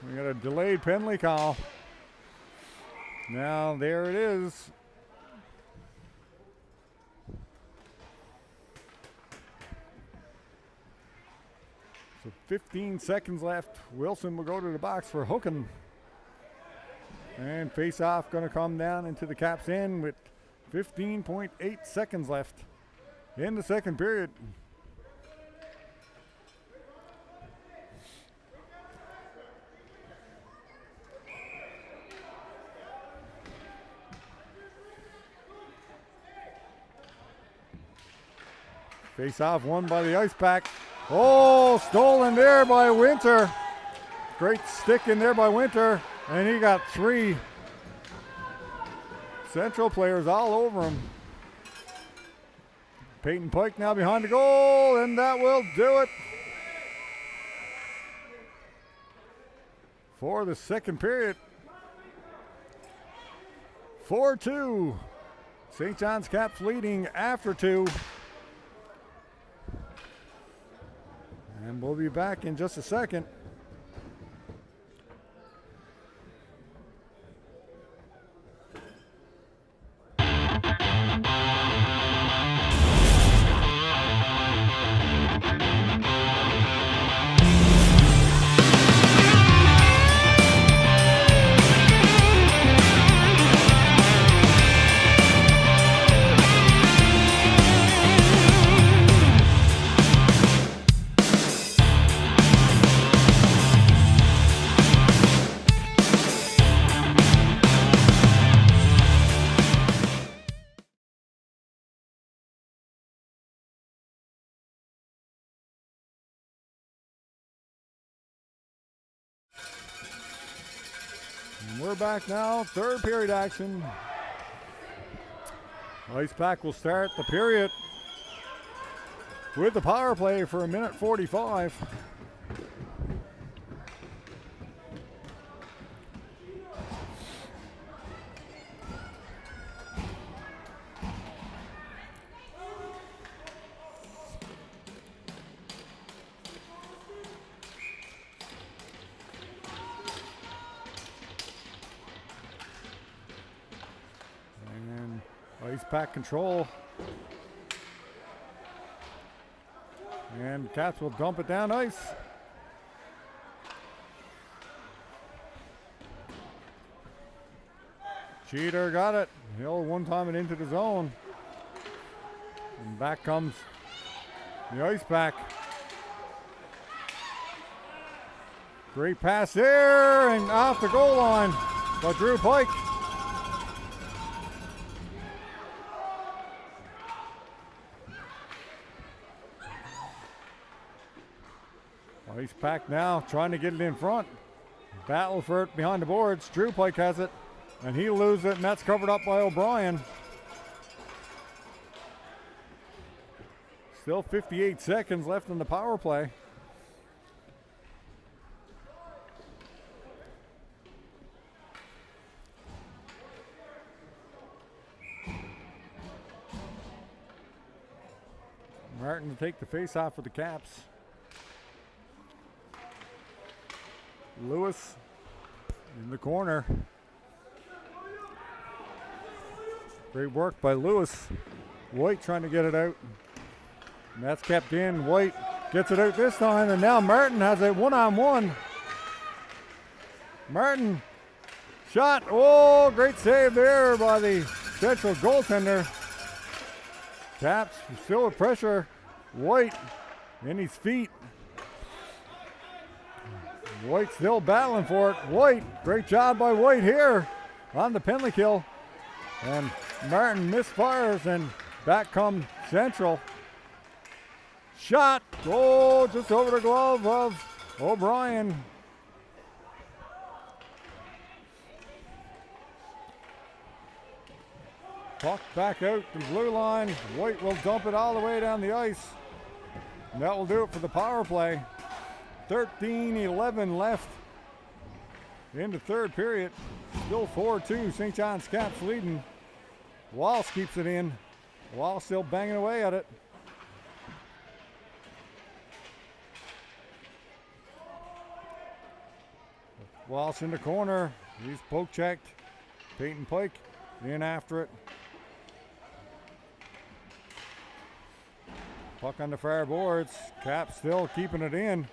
We got a delayed penalty call. Now there it is. So 15 seconds left. Wilson will go to the box for hooking. And face-off going to come down into the Caps end with 15.8 seconds left in the second period. Face-off won by the Ice Pack. Oh, stolen there by Winter. Great stick in there by Winter. And he got 3 Central players all over him. Peyton Pike now behind the goal, and that will do it for the second period. 4-2. St. John's Caps leading after 2. And we'll be back in just a second. And we're back now, third period action. Ice Pack will start the period with the power play for 1:45. Ice Pack control. And Cats will dump it down ice. Cheater got it. He'll one-time it into the zone. And back comes the Ice Pack. Great pass there and off the goal line by Drew Pike. Ice Pack now trying to get it in front. Battle for it behind the boards. Drew Pike has it, and he loses it, and that's covered up by O'Brien. Still 58 seconds left in the power play. Martin to take the face-off for the Caps. Lewis in the corner. Great work by Lewis. White trying to get it out. And that's kept in. White gets it out this time, and now Martin has a one-on-one. Martin shot. Oh, great save there by the Central goaltender. Caps still with pressure. White in his feet. White still battling for it. White, great job by White here on the penalty kill. And Martin misfires, and back comes Central. Shot, oh, just over the glove of O'Brien. Puck back out the blue line. White will dump it all the way down the ice. And that will do it for the power play. 13-11 left in the third period. Still 4-2. St. John's Caps leading. Walsh keeps it in. Walsh still banging away at it. Walsh in the corner. He's poke checked. Peyton Pike in after it. Puck on the far boards. Cap still keeping it in.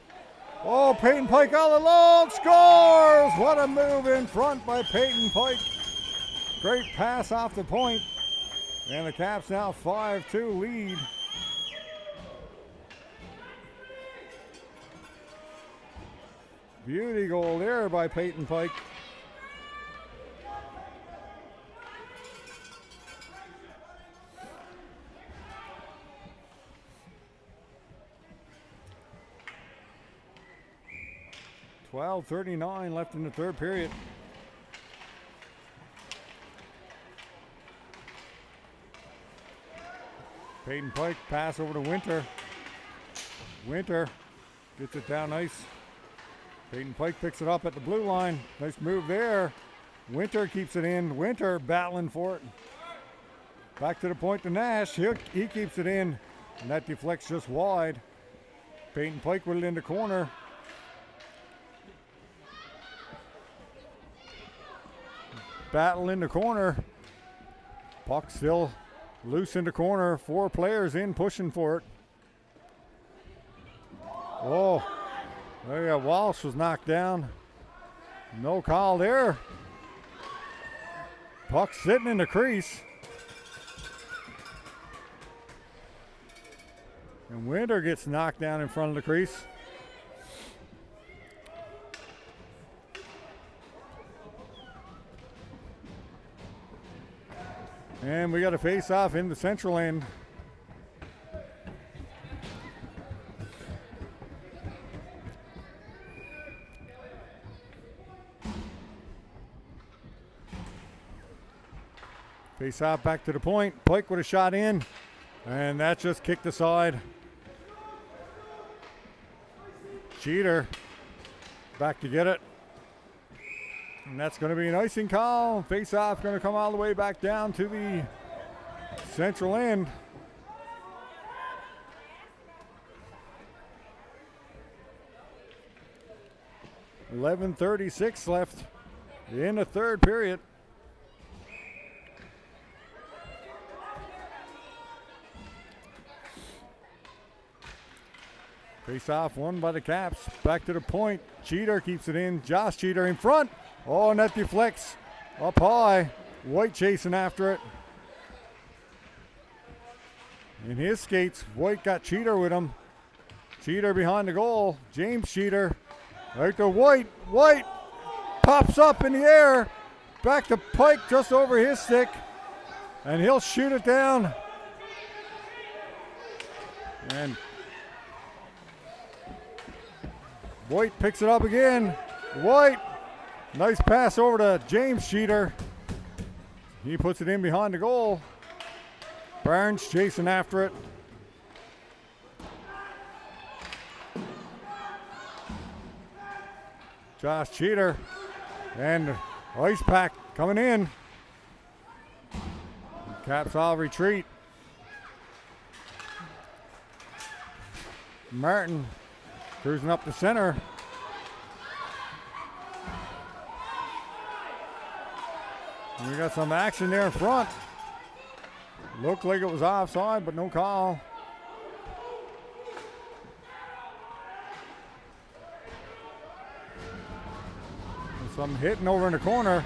Oh, Peyton Pike all alone. Scores! What a move in front by Peyton Pike. Great pass off the point. And the Caps now 5-2 lead. Beauty goal there by Peyton Pike. .39 left in the third period. Peyton Pike pass over to Winter. Winter gets it down nice. Peyton Pike picks it up at the blue line. Nice move there. Winter keeps it in. Winter battling for it. Back to the point to Nash. He keeps it in. And that deflects just wide. Peyton Pike with it in the corner. Battle in the corner. Puck still loose in the corner. 4 players in pushing for it. Oh, there you go. Walsh was knocked down. No call there. Puck sitting in the crease. And Winter gets knocked down in front of the crease. And we got a face-off in the central end. Face-off back to the point. Pike with a shot in. And that just kicked aside. Cheater back to get it. And that's going to be an icing call. Face-off going to come all the way back down to the central end. .36 left in the third period. Face-off won by the Caps. Back to the point. Cheater keeps it in. Josh Cheater in front. Oh, and that deflects up high. White chasing after it. In his skates, White got Cheater with him. Cheater behind the goal. James Cheater. Right to White. White pops up in the air. Back to Pike just over his stick. And he'll shoot it down. And White picks it up again. White. Nice pass over to James Cheater. He puts it in behind the goal. Barnes chasing after it. Josh Cheater. And ice pack coming in. Caps all retreat. Martin cruising up the center. And we got some action there in front. Looked like it was offside, but no call. And some hitting over in the corner.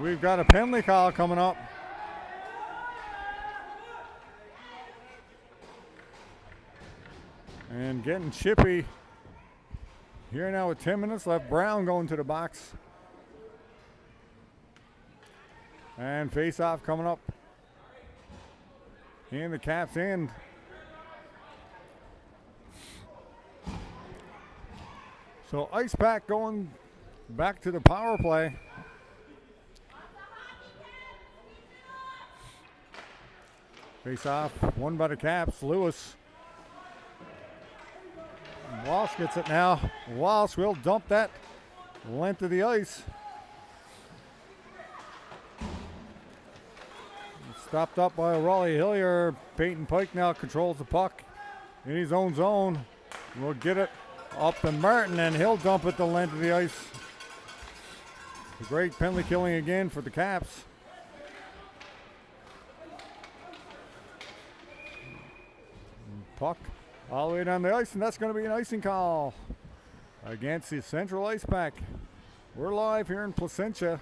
We've got a penalty call coming up. And getting chippy. Here now with 10 minutes left. Brown going to the box. And face-off coming up in the Caps end. So ice pack going back to the power play. Face-off won by the Caps. Lewis. Walsh gets it now. Walsh will dump that length of the ice. Stopped up by Raleigh Hillier. Peyton Pike now controls the puck in his own zone. We'll get it up to Martin, and he'll dump it the length of the ice. A great penalty killing again for the Caps. Puck all the way down the ice, and that's going to be an icing call against the Central Ice Pack. We're live here in Placentia.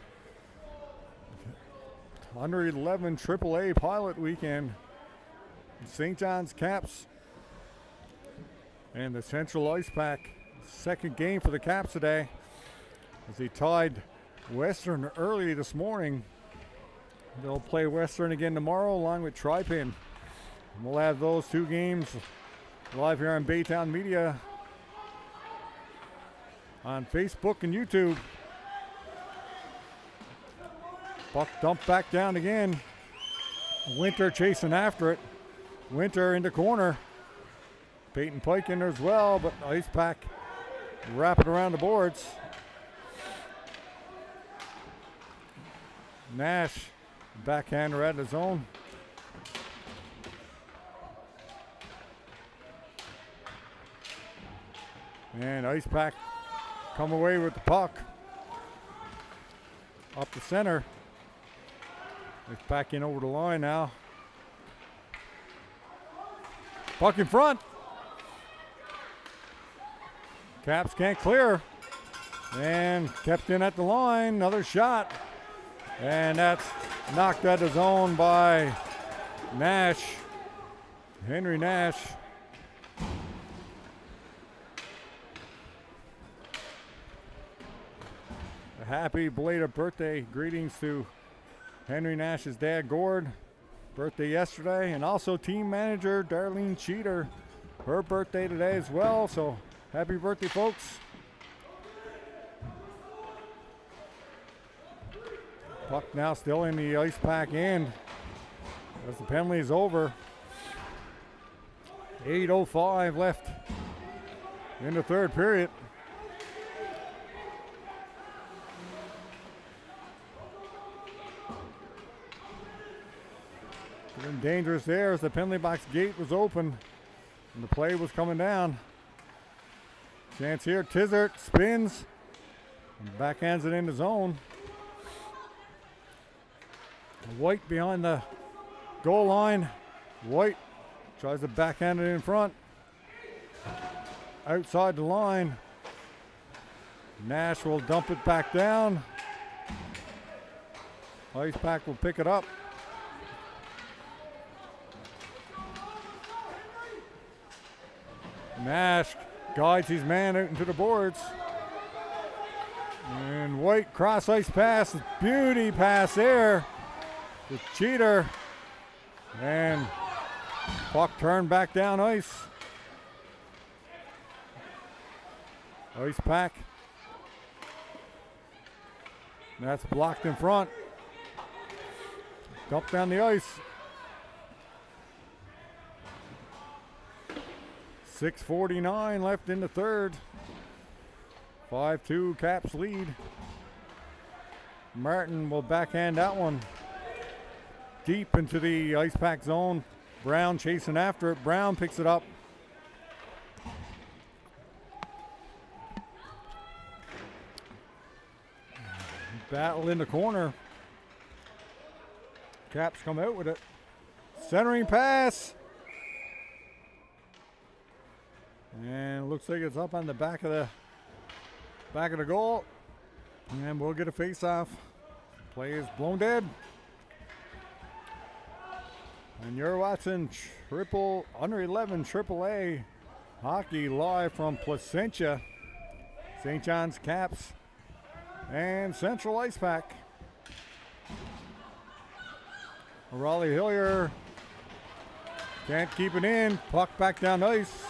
Under 11 AAA pilot weekend. St. John's Caps and the Central Ice Pack. Second game for the Caps today as they tied Western early this morning. They'll play Western again tomorrow along with Tri-Pin. We'll have those two games live here on Baytown Media on Facebook and YouTube. Puck dumped back down again. Winter chasing after it. Winter in the corner. Peyton Pike in there as well, but Ice Pack wrap it around the boards. Nash, backhander at the zone. And Ice Pack come away with the puck. Up the center. Ice Pack in over the line now. Puck in front. Caps can't clear. And kept in at the line. Another shot. And that's knocked out of zone by Nash. Henry Nash. A happy belated birthday greetings to Henry Nash's dad, Gord. Birthday yesterday. And also team manager Darlene Cheater. Her birthday today as well. So happy birthday, folks. Puck now still in the Ice Pack end as the penalty is over. 8:05 left in the third period. Getting dangerous there as the penalty box gate was open and the play was coming down. Chance here, Tizert spins and backhands it in the zone. White behind the goal line. White tries to backhand it in front. Outside the line. Nash will dump it back down. Ice Pack will pick it up. Nash guides his man out into the boards. And White cross ice pass. Beauty pass there. The Cheater. And puck turned back down ice. Ice Pack. That's blocked in front. Dumped down the ice. 6:49 left in the third. 5-2 Caps lead. Martin will backhand that one deep into the Ice Pack zone. Brown chasing after it. Brown picks it up. Battle in the corner. Caps come out with it. Centering pass. And looks like it's up on the back of the goal. And we'll get a face-off. Play is blown dead. And you're watching under 11 AAA hockey live from Placentia. St. John's Caps and Central Ice Pack. Raleigh Hillier can't keep it in. Puck back down ice.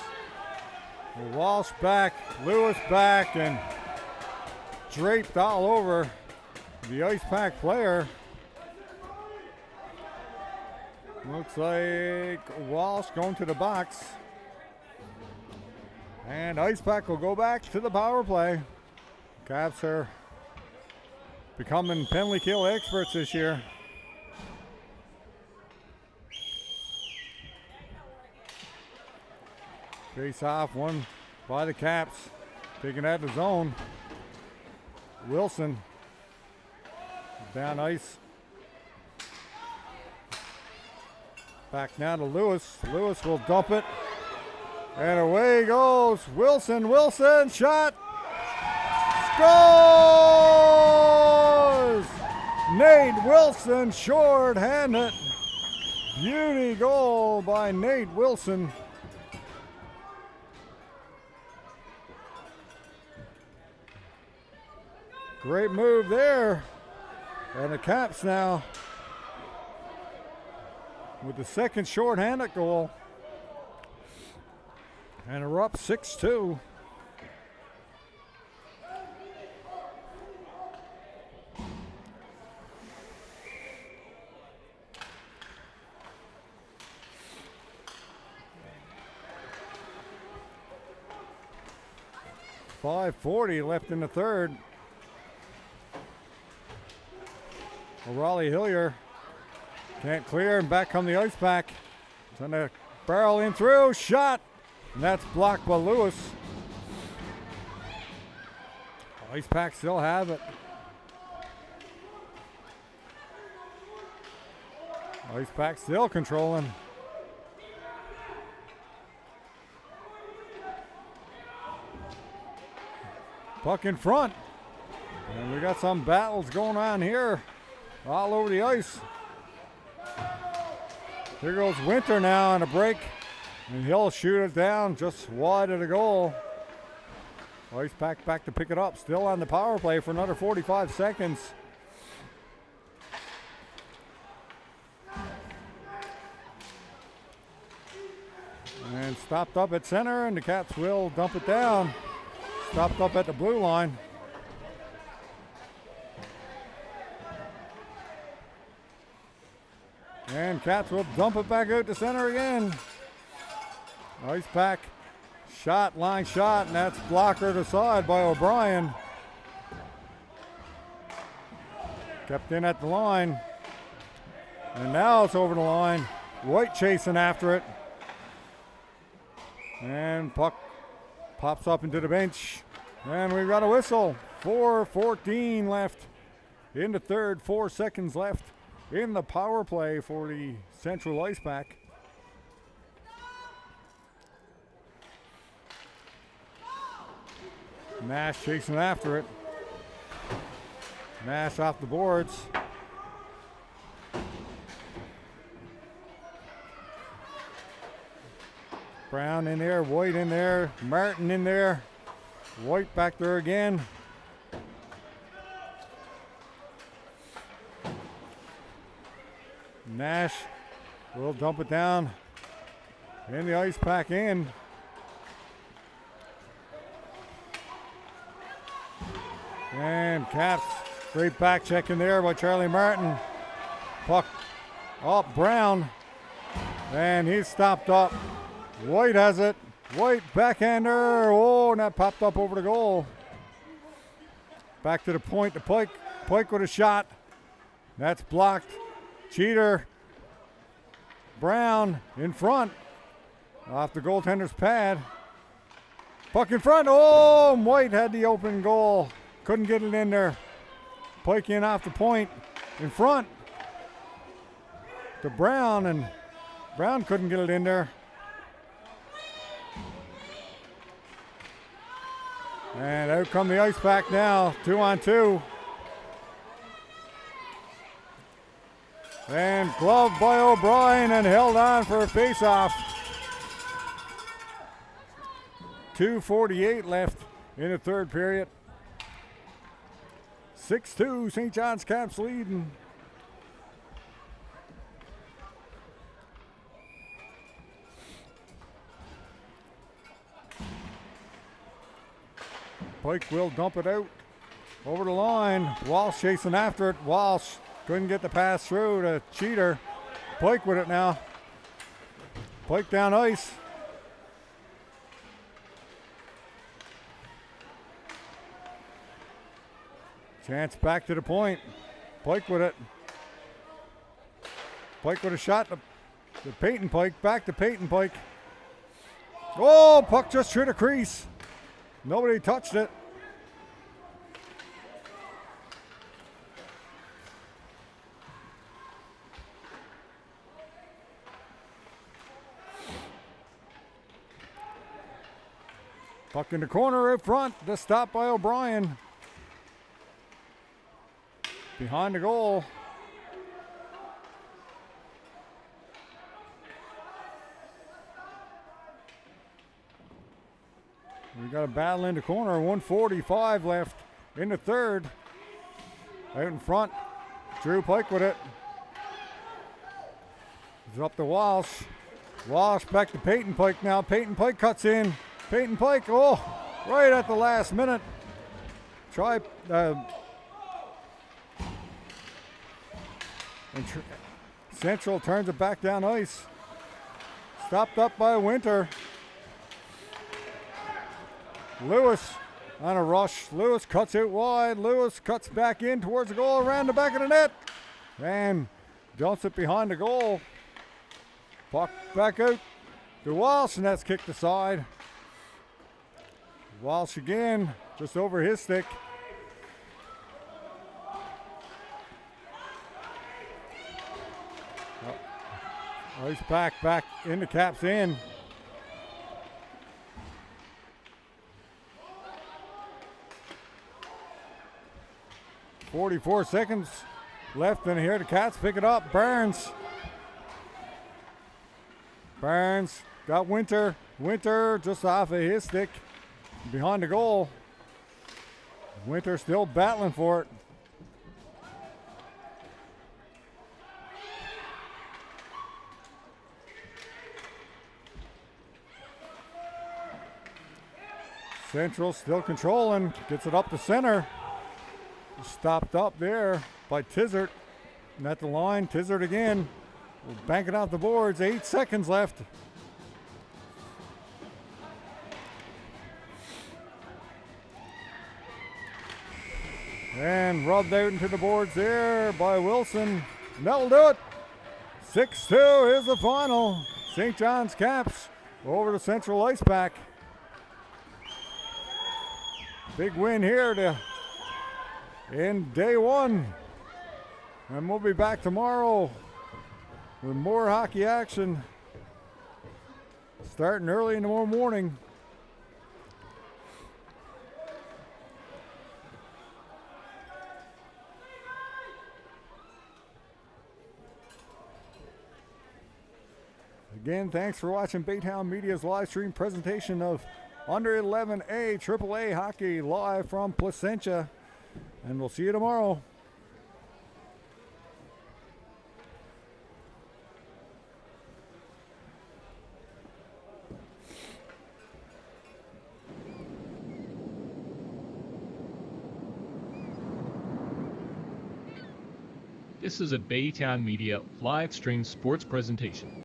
Walsh back, Lewis back, and draped all over the Ice Pack player. Looks like Walsh going to the box. And Ice Pack will go back to the power play. Caps are becoming penalty kill experts this year. Face off, one by the Caps. Taking out the zone. Wilson. Down ice. Back now to Lewis. Lewis will dump it. And away goes Wilson. Wilson, shot. Scores! Nate Wilson, short-handed. Beauty goal by Nate Wilson. Great move there. And the Caps now with the second short-handed goal. And are up 6-2. .540 left in the third. Raleigh Hillier can't clear, and back come the ice pack. Trying to barrel in through, shot, and that's blocked by Lewis. Ice pack still have it. Ice pack still controlling. Puck in front. And we got some battles going on here all over the ice. Here goes Winter now on a break. And he'll shoot it down just wide of the goal. Ice pack back to pick it up. Still on the power play for another 45 seconds. And stopped up at center, and the Caps will dump it down. Stopped up at the blue line. And Caps will dump it back out to center again. Ice pack, shot, line shot, and that's blocker to side by O'Brien. Kept in at the line. And now it's over the line. White chasing after it. And puck pops up into the bench. And we've got a whistle. 4:14 left in the third. 4 seconds left in the power play for the Central Ice Pack. Nash chasing after it. Nash off the boards. Brown in there, White in there, Martin in there. White back there again. Nash will dump it down in the ice pack in. And Caps, great back check in there by Charlie Martin. Puck up, Brown, and he's stopped up. White has it. White backhander. Oh, and that popped up over the goal. Back to the point to Pike. Pike with a shot. That's blocked. Cheater. Brown in front. Off the goaltender's pad. Puck in front. Oh, White had the open goal. Couldn't get it in there. Pike in off the point. In front. To Brown, and Brown couldn't get it in there. And out come the ice pack now, 2-on-2. And gloved by O'Brien and held on for a face-off. 2:48 left in the third period. 6-2, St. John's Caps leading. Pike will dump it out over the line. Walsh chasing after it. Walsh couldn't get the pass through to Cheater. Pike with it now. Pike down ice. Chance back to the point. Pike with it. Pike with a shot to Peyton Pike. Back to Peyton Pike. Oh, puck just through the crease. Nobody touched it. Puck in the corner out front. The stop by O'Brien. Behind the goal. We got a battle in the corner. 1:45 left in the third. Out in front. Drew Pike with it. He's up to Walsh. Walsh back to Peyton Pike now. Peyton Pike cuts in. Peyton Pike, oh, right at the last minute. Central turns it back down ice. Stopped up by Winter. Lewis on a rush. Lewis cuts out wide. Lewis cuts back in towards the goal, around the back of the net. And dumps it behind the goal. Puck back out to Walsh, and that's kicked aside. Walsh again, just over his stick. Ice back into Caps in. .44 seconds left in here. The Cats pick it up. Burns got Winter. Winter just off of his stick. Behind the goal. Winter still battling for it. Central still controlling. Gets it up to center. Stopped up there by Tizzard. And at the line, Tizzard again. We'll bank it out the boards. 8 seconds left. And rubbed out into the boards there by Wilson. And that'll do it. 6-2 is the final. St. John's Caps over the Central Ice Pack. Big win here in day one. And we'll be back tomorrow with more hockey action starting early in the morning. Again, thanks for watching Baytown Media's live stream presentation of Under 11A AAA hockey live from Placentia. And we'll see you tomorrow. This is a Baytown Media live stream sports presentation.